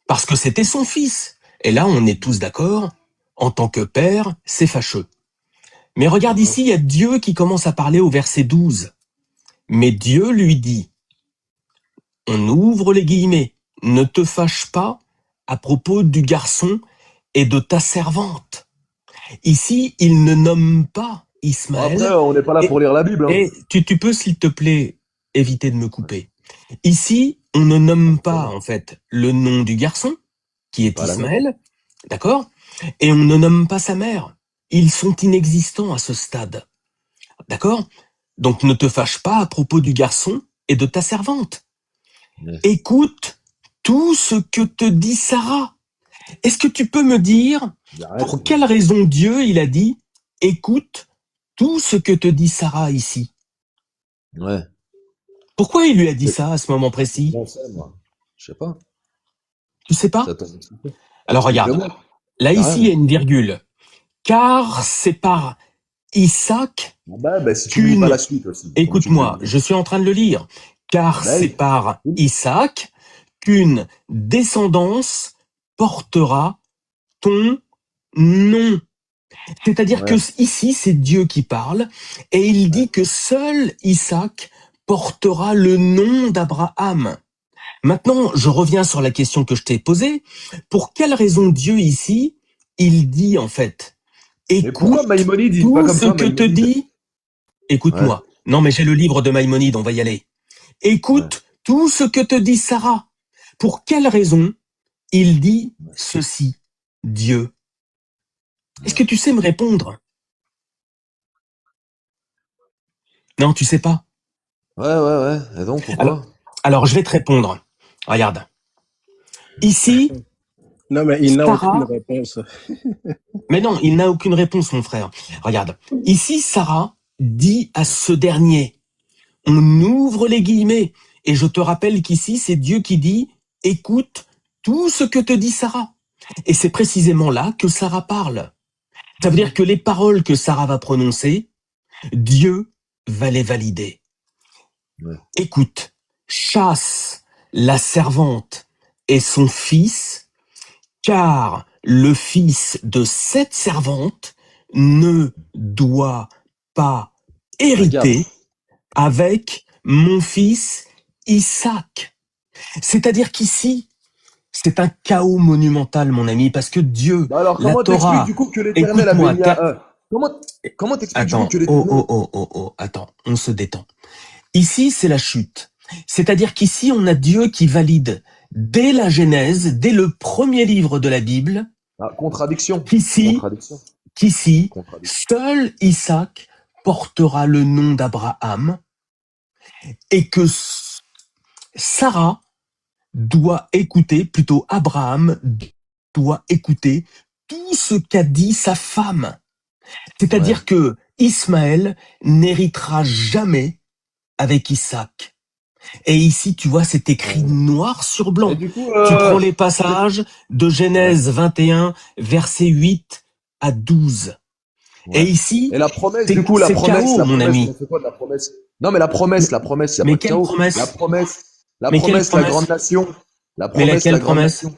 parce que c'était son fils. Et là, on est tous d'accord, en tant que père, c'est fâcheux. Mais regarde D'accord. ici, il y a Dieu qui commence à parler au verset 12. Mais Dieu lui dit, on ouvre les guillemets, ne te fâche pas à propos du garçon et de ta servante. Ici, il ne nomme pas Bon, après, Ismaël. on n'est pas là Et, pour lire la Bible, hein. tu peux, s'il te plaît, éviter de me Ouais, couper. Ici, on ne pas nomme pas, forcément. en fait, le nom du garçon, qui est Pas la même. Ismaël, d'accord? Et on ne nomme pas sa mère. Ils sont inexistants à ce stade, d'accord? Donc ne te fâche pas à propos du garçon et de ta servante. Ouais. Écoute tout ce que te dit Sarah. Est-ce que tu peux me dire Arrête. pour quelle raison Dieu, il a dit, écoute tout ce que te dit Sarah ici? Ouais. Pourquoi il lui a dit ça à ce moment précis? J'en sais, moi. Je sais pas. Tu sais pas? Ça tombe. Alors regarde, Explique-le-moi. là ici il y a Carrément. une virgule. Car c'est par Isaac Ah bah, si tu me lis pas la qu'une... suite aussi, comme tu me fais Écoute-moi, dire. je suis en train de le lire. Car Bah c'est oui. par Oui. Isaac qu'une descendance portera ton nom. C'est-à-dire que Ouais, ici, c'est Dieu qui parle, et il ouais. dit que seul Isaac portera le nom d'Abraham. Maintenant, je reviens sur la question que je t'ai posée. Pour quelle raison Dieu ici, il dit en fait, Mais pourquoi écoute Maïmonide, il dit pas tout comme ce ça, que te Maïmonide? dit, Ouais, écoute-moi. Non, mais j'ai le livre de Maïmonide, on va y aller. ouais. Écoute tout ce que te dit Sarah. Pour quelle raison il dit ceci, Dieu? Est-ce que tu sais me répondre? Non, tu sais pas. Ouais. Et donc, Alors, pourquoi? alors, je vais te répondre. Regarde. Ici, Non, mais il n'a aucune Sarah, réponse. mais non, il n'a aucune réponse, mon frère. Regarde. Ici, Sarah dit à ce dernier, on ouvre les guillemets, et je te rappelle qu'ici, c'est Dieu qui dit, écoute tout ce que te dit Sarah. Et c'est précisément là que Sarah parle. Ça veut dire que les paroles que Sarah va prononcer, Dieu va les valider. Ouais. Écoute, chasse la servante et son fils, car le fils de cette servante ne doit pas Regarde. hériter avec mon fils Isaac. C'est-à-dire qu'ici, c'est un chaos monumental, mon ami, parce que Dieu, Bah alors, la comment t'expliques Torah, du coup que l'Éternel a écoute-moi, béni à... Comment, comment t'expliques du coup que attends, l'Éternel... attends, on se détend. Ici, c'est la chute. C'est-à-dire qu'ici, on a Dieu qui valide dès la Genèse, dès le premier livre de la Bible, Ah, contradiction. qu'ici, Contradiction. qu'ici, Contradiction. seul Isaac portera le nom d'Abraham et que Sarah doit écouter, plutôt Abraham doit écouter tout ce qu'a dit sa femme. C'est-à-dire Ouais. que Ismaël n'héritera jamais avec Isaac. Et ici, tu vois, c'est écrit Ouais. noir sur Et blanc. du coup, Tu prends les c'est- passages de ouais. Genèse 21, versets 8 à 12. Et Ouais. ici, Et la promesse, du coup, c'est chaos, mon on ami. a fait quoi de la promesse? Non, mais Mais, la promesse, il n'y a pas mais de quelle chaos. promesse? La Mais quelle promesse, la grande promesse? nation. Mais laquelle La grande promesse? nation.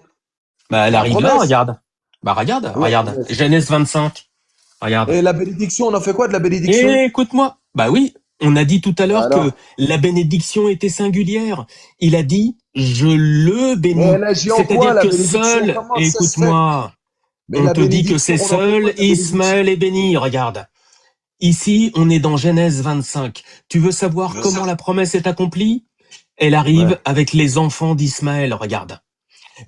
Bah, elle La arrive là, promesse. regarde. Bah, regarde, Ouais, regarde. promesse. Genèse 25. Regarde. Et la bénédiction, on en fait quoi de la bénédiction? Et écoute-moi. Bah oui, on a dit tout à Bah l'heure que alors? la bénédiction était singulière. Il a dit, je le Mais bénis. elle agit en quoi, C'est-à-dire la que bénédiction? seul, Comment ça se fait? écoute-moi, Mais on la te dit que c'est bénédiction, on en fait quoi seul de la bénédiction? Ismaël est béni. Regarde. Ici, on est dans Genèse 25. Tu veux savoir comment la promesse est accomplie? Elle Ouais, arrive avec les enfants d'Ismaël. Regarde.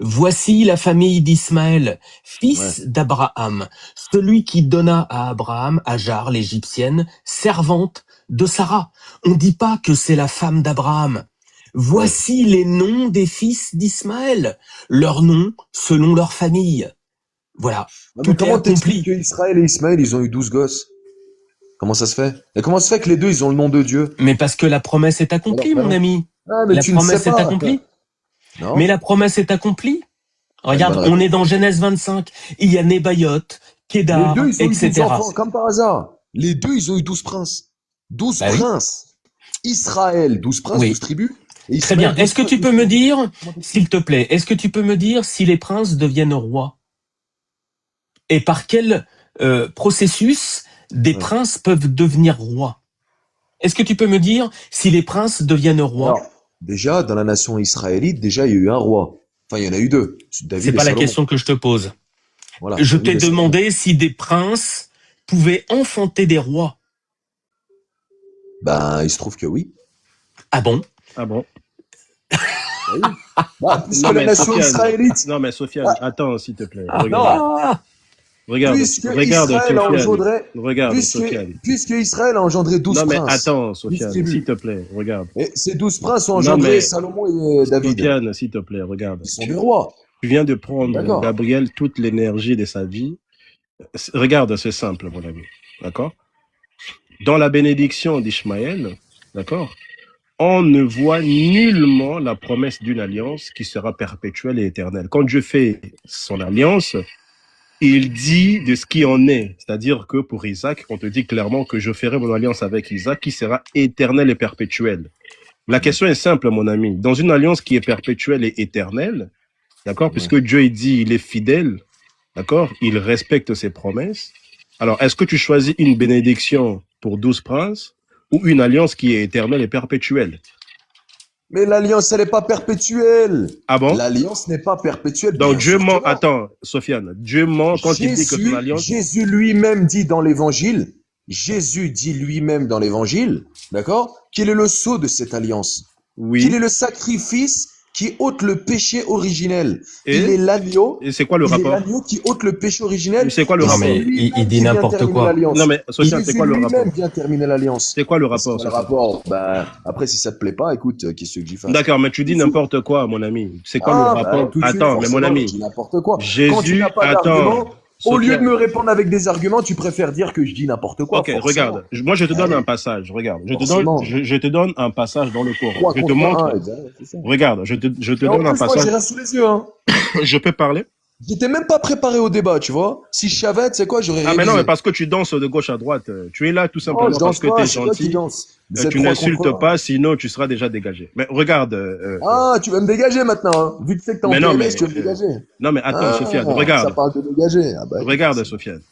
Voici la famille d'Ismaël, ouais, fils d'Abraham, celui qui donna à Abraham Ajar l'Égyptienne, servante de Sarah. On dit pas que c'est la femme d'Abraham. ouais. Voici les noms des fils d'Ismaël, leurs noms selon leur famille. Voilà, Ah, mais tout est comment t'expliques accompli. que Israël et Ismaël, ils ont eu 12 gosses? Comment ça se fait? Et comment ça se fait que les deux, ils ont le nom de Dieu? Mais parce que la promesse est Et leur accomplie, mon prénom? ami. Ah, mais La tu ne sais promesse est pas. accomplie. Mais Non? la promesse est accomplie. Bah, une bonne Regarde, on est réponse. dans Genèse 25. Il y a Nébaïot, Les deux, Kédar, ils ont eu 12 etc. enfants, comme par hasard. Les deux, ils ont eu 12 princes. 12 Bah oui, princes. Israël, 12 princes, 12 oui. tribus. Et Très bien. Ismaël, 12 Est-ce que princes, tu 12 peux me tribus. dire, Comment t'expliques? s'il te plaît, est-ce que tu peux me dire si les princes deviennent rois? Et par quel processus des Ouais. princes peuvent devenir rois? Est-ce que tu peux me dire si les princes deviennent rois? Alors, déjà, dans la nation israélite, déjà, il y a eu un roi. Enfin, il y en a eu deux. C'est David et pas la Salomon. question que je te pose. Voilà, Je David t'ai et Salomon. demandé si des princes pouvaient enfanter des rois. Ben, il se trouve que oui. Ah bon? Ah bon? Bah oui. Bah, puisque Non, la mais nation israélite, Non, mais Sofiane, bah, attends, s'il te plaît. Regarde. non, Ah, puisque Regarde, Israël a Sofiane. engendré, Regarde, Sofiane. puisque Israël a engendré 12 Non, mais princes, attends, 12 Sofiane, s'il tribus. te plaît, regarde. Et ces 12 princes ont Non, engendré mais Salomon et David. Sofiane, s'il te plaît, regarde. Ils sont des rois. Tu viens de prendre D'accord. Gabriel toute l'énergie de sa vie. Regarde, c'est simple, mon ami. D'accord? Dans la bénédiction d'Ishmaël, d'accord? on ne voit nullement la promesse d'une alliance qui sera perpétuelle et éternelle. Quand Dieu fait son alliance, il dit de ce qui en est. C'est-à-dire que pour Isaac, on te dit clairement que je ferai mon alliance avec Isaac qui sera éternelle et perpétuelle. La question est simple, mon ami. Dans une alliance qui est perpétuelle et éternelle, d'accord, puisque Dieu il dit il est fidèle, d'accord, il respecte ses promesses. Alors, est-ce que tu choisis une bénédiction pour 12 princes ou une alliance qui est éternelle et perpétuelle? Mais l'alliance, elle n'est pas perpétuelle. Ah bon? L'alliance n'est pas perpétuelle. Donc bien Dieu sûr que ment. non. Attends, Sofiane. Dieu ment quand il dit que son alliance. Jésus lui-même dit dans l'évangile, Jésus dit lui-même dans l'évangile, d'accord, qu'il est le sceau de cette alliance. Oui. Qu'il est le sacrifice qui ôte le péché originel. Et il est l'agneau. Et c'est quoi le Il rapport? est l'agneau qui ôte le péché originel. C'est quoi le Non, rapport? mais il dit n'importe quoi. Non, mais Sofiane, c'est quoi le rapport? lui-même vient terminer l'alliance. C'est quoi le C'est rapport? quoi le rapport? Bah, après, si ça te plaît pas, écoute, qu'est-ce que j'y fasse? D'accord, mais tu dis n'importe quoi, mon ami. C'est quoi le rapport? Tout de suite, Attends, mais mon forcément, ami. je dis n'importe quoi. Quand tu Jésus, n'as pas attends. d'argument, au lieu Sofiane. de me répondre avec des arguments, tu préfères dire que je dis n'importe quoi. Ok, forcément. regarde. Moi, je te donne un passage. Regarde. Je te donne un passage dans le Coran. Je te montre. Regarde, je te donne un passage. Moi, j'ai rien sous les yeux, hein. Je peux parler? J'étais même pas préparé au débat, tu vois. Si je savais, tu sais quoi, j'aurais Ah, mais révisé. non, mais parce que tu danses de gauche à droite. Tu es là tout simplement parce que tu es gentil. Tu n'insultes pas, sinon tu seras déjà dégagé. Mais regarde. Tu vas me dégager maintenant, hein. Vu que tu sais que t'es en PLS, tu vas me dégager. Non, mais attends, Sofiane, regarde. Ça parle de dégager. Regarde, Sofiane.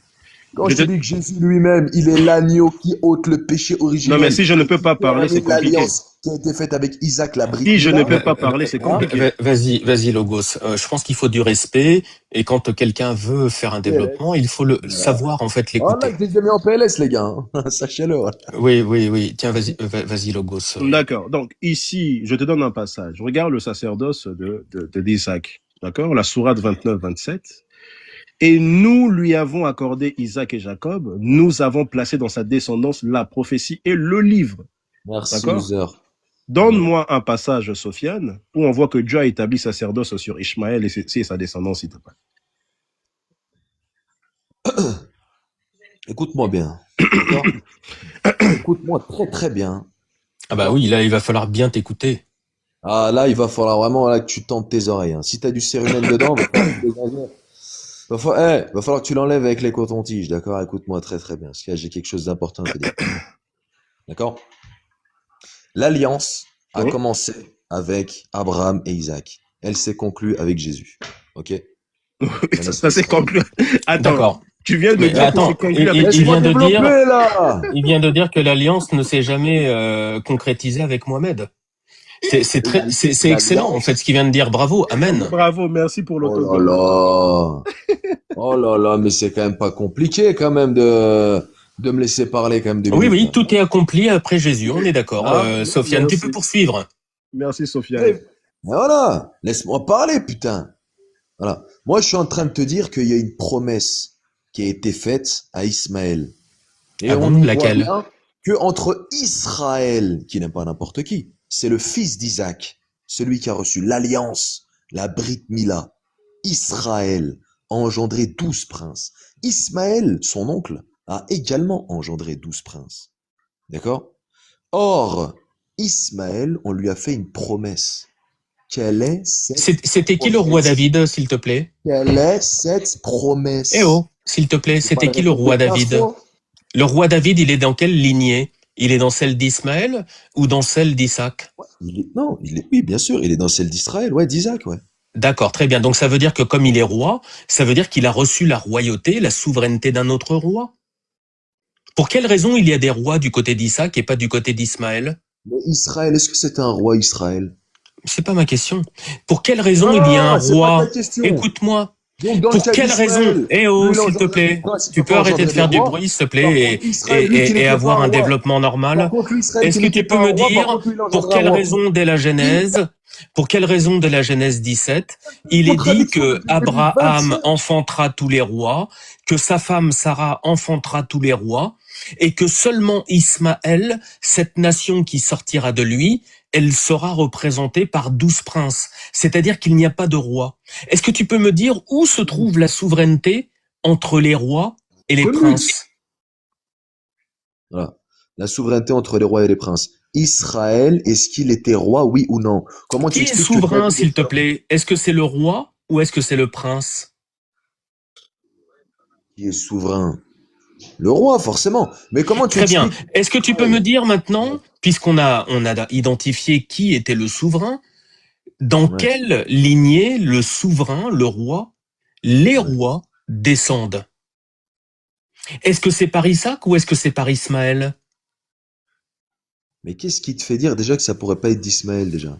Quand je te dis que Jésus lui-même, il est l'agneau qui ôte le péché originel. Non, mais si je ne peux pas parler, c'est compliqué. L'alliance qui a été faite avec Isaac, la bride. Si je ne peux pas parler, c'est compliqué. Vas-y, Logos. Je pense qu'il faut du respect, et quand quelqu'un veut faire un développement, il faut le savoir, en fait, l'écouter. Voilà, je les ai mis en PLS, les gars. Hein. Sachez-le. Voilà. Oui. Tiens, vas-y, Logos. D'accord. Donc, ici, je te donne un passage. Regarde le sacerdoce d'Isaac. D'accord? La sourate 29-27. Et nous lui avons accordé Isaac et Jacob. Nous avons placé dans sa descendance la prophétie et le livre. Merci, d'accord? loser. Donne-moi un passage, Sofiane, où on voit que Dieu a établi sacerdoce sur Ishmaël et sa descendance, s'il te plaît. Écoute-moi bien. Écoute-moi très très bien. Ah bah oui, là, il va falloir bien t'écouter. Ah là, il va falloir vraiment là, que tu tentes tes oreilles. Hein. Si t'as du cérumen dedans, va falloir que tu l'enlèves avec les cotons-tiges, d'accord? Écoute-moi très très bien, parce que là, j'ai quelque chose d'important à te dire. D'accord? L'alliance a commencé avec Abraham et Isaac. Elle s'est conclue avec Jésus. Ok? Ça s'est conclu. Attends. D'accord. Tu viens de dire attends, que c'est conclu avec il vient de dire que l'alliance ne s'est jamais concrétisée avec Mohamed. C'est excellent, en fait, ce qu'il vient de dire. Bravo, amen. Bravo, merci pour l'autographe. Oh là là, mais c'est quand même pas compliqué, quand même, de me laisser parler, quand même. Oui, tout est accompli après Jésus, on est d'accord. Sofiane, merci. Tu peux poursuivre. Merci, Sofiane. Voilà, laisse-moi parler, putain. Voilà. Moi, je suis en train de te dire qu'il y a une promesse qui a été faite à Ismaël. Et laquelle? voit bien que entre Israël, qui n'est pas n'importe qui, c'est le fils d'Isaac, celui qui a reçu l'alliance, la Brit Mila. Israël a engendré 12 princes. Ismaël, son oncle, a également engendré 12 princes. D'accord? Or, Ismaël, on lui a fait une promesse. Quelle est cette C'était qui le roi David, s'il te plaît? Quelle est cette promesse? Eh oh, s'il te plaît, c'était qui le roi David? Le roi David, il est dans quelle lignée? Il est dans celle d'Ismaël ou dans celle d'Isaac? Oui, bien sûr, il est dans celle d'Israël, d'Isaac, ouais. D'accord, très bien. Donc ça veut dire que comme il est roi, ça veut dire qu'il a reçu la royauté, la souveraineté d'un autre roi? Pour quelle raison il y a des rois du côté d'Isaac et pas du côté d'Ismaël? Mais Israël, est-ce que c'est un roi Israël? C'est pas ma question. Pour quelle raison il y a un roi? Écoute-moi. Pour quelle raison? Eh oh, s'il te plaît. Tu peux arrêter de faire du bruit, s'il te plaît, et avoir un développement normal? Est-ce que tu peux me dire pour quelle raison dès la Genèse, pour quelle raison de la Genèse 17, il est dit que Abraham enfantera tous les rois, que sa femme Sarah enfantera tous les rois, et que seulement Ismaël, cette nation qui sortira de lui, elle sera représentée par 12 princes, c'est-à-dire qu'il n'y a pas de roi. Est-ce que tu peux me dire où se trouve la souveraineté entre les rois et les princes? Voilà. La souveraineté entre les rois et les princes. Israël, est-ce qu'il était roi, oui ou non? Comment tu Qui est expliques que souverain, David s'il est te un... plaît? Est-ce que c'est le roi ou est-ce que c'est le prince? Qui est souverain? Le roi, forcément. Mais comment tu Très bien. expliques Est-ce que tu peux me qu'Israël... dire Ouais, maintenant, puisqu'on a identifié qui était le souverain, dans ouais, quelle lignée le souverain, le roi, les ouais. rois descendent? Est-ce que c'est par Isaac ou est-ce que c'est par Ismaël? Mais qu'est-ce qui te fait dire déjà que ça pourrait pas être d'Ismaël déjà?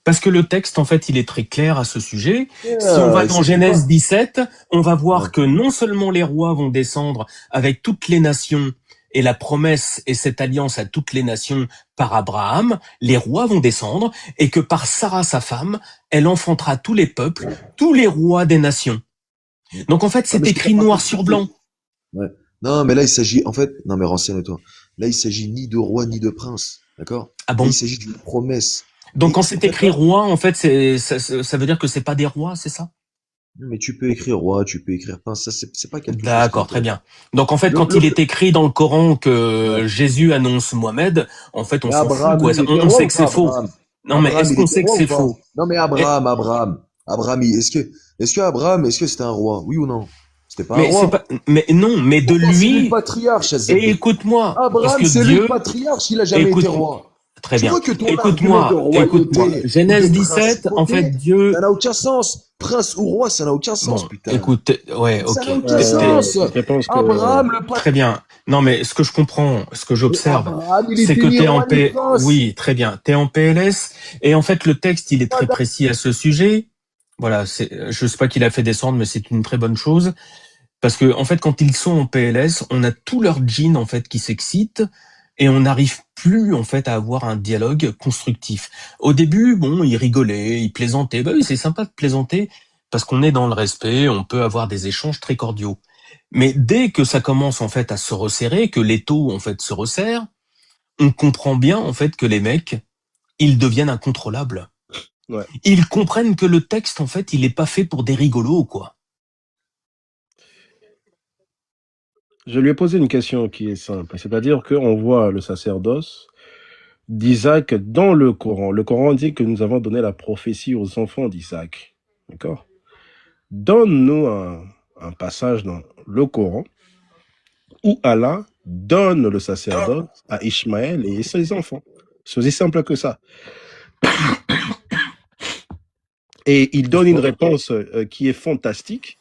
Parce que le texte, en fait, il est très clair à ce sujet. Si on va Il dans s'agit Genèse pas. 17, on va Ouais. voir que non seulement les rois vont descendre avec toutes les nations et la promesse et cette alliance à toutes les nations par Abraham, les rois vont descendre et que par Sarah, sa femme, elle enfantera tous les peuples, tous les rois des nations. Ouais, Donc en fait, mais c'est ce que t'as écrit pas noir compris, sur c'est... blanc. Ouais. Non, mais là, il s'agit, en fait, non, mais renseigne-toi. Là, il s'agit ni de roi ni de prince. D'accord? Ah Là, il bon? s'agit d'une promesse. Donc Et quand en c'est fait, écrit là, roi, en fait, ça veut dire que c'est pas des rois, c'est ça? non, mais tu peux écrire roi, tu peux écrire prince. Ça, c'est pas quelque chose qui est D'accord, très intéressant. bien. Donc en fait, Le, quand le, il est écrit dans le Coran ouais. que Jésus annonce Mohamed, en fait, on Mais s'en fout, Abraham, quoi. lui, il était On roi sait ou que c'est pas, faux. Abraham? Non, mais Abraham, est-ce il qu'on était sait que roi ou c'est pas? faux? Non, mais Eh, Abraham, est-ce que Abraham, est-ce que c'était un roi? Oui ou non? C'était pas un mais c'est pas, roi. mais non, mais de Pourtant, c'est lui le lui. patriarche, Et Azebek. écoute-moi, parce Abraham, que c'est lui le Dieu, patriarche, il a jamais été écoute, roi. très Tu bien. vois que ton argument de Écoute-moi. royauté ou de Genèse 17, en principauté, fait, Dieu. ça n'a aucun sens. Prince ou roi, ça n'a aucun sens, Bon, putain. écoute, ouais, Ça ok. n'a aucun sens. Je pense que Abraham, le Très patriarche. bien. Non, mais ce que je comprends, ce que Mais j'observe, Abraham, il c'est était que ni t'es en roi ni P. prince. Oui, très bien. T'es en PLS. Et en fait, le texte, il est Pas très précis à ce sujet. Voilà, je sais pas qui l'a fait descendre, mais c'est une très bonne chose. Parce que, en fait, quand ils sont en PLS, on a tout leur jean, en fait, qui s'excite. Et on n'arrive plus, en fait, à avoir un dialogue constructif. Au début, bon, ils rigolaient, ils plaisantaient. Bah oui, c'est sympa de plaisanter. Parce qu'on est dans le respect, on peut avoir des échanges très cordiaux. Mais dès que ça commence en fait à se resserrer, que l'étau en fait se resserre, on comprend bien en fait que les mecs, ils deviennent incontrôlables. ouais. Ils comprennent que le texte en fait, il est pas fait pour des rigolos quoi. Je lui ai posé une question qui est simple, c'est-à-dire qu'on voit le sacerdoce d'Isaac dans le Coran. Le Coran dit que nous avons donné la prophétie aux enfants d'Isaac. D'accord? Donne-nous un passage dans le Coran où Allah donne le sacerdoce à Ishmaël et ses enfants. C'est aussi simple que ça. Et il donne une réponse qui est fantastique.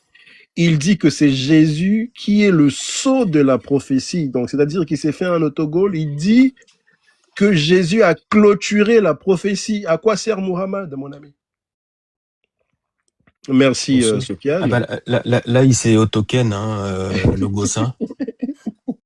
Il dit que c'est Jésus qui est le sceau de la prophétie. Donc, c'est-à-dire qu'il s'est fait un autogol. Il dit que Jésus a clôturé la prophétie. À quoi sert Muhammad, mon ami? Merci, Ah Sofiane. bah là, il s'est autoken, le gossin.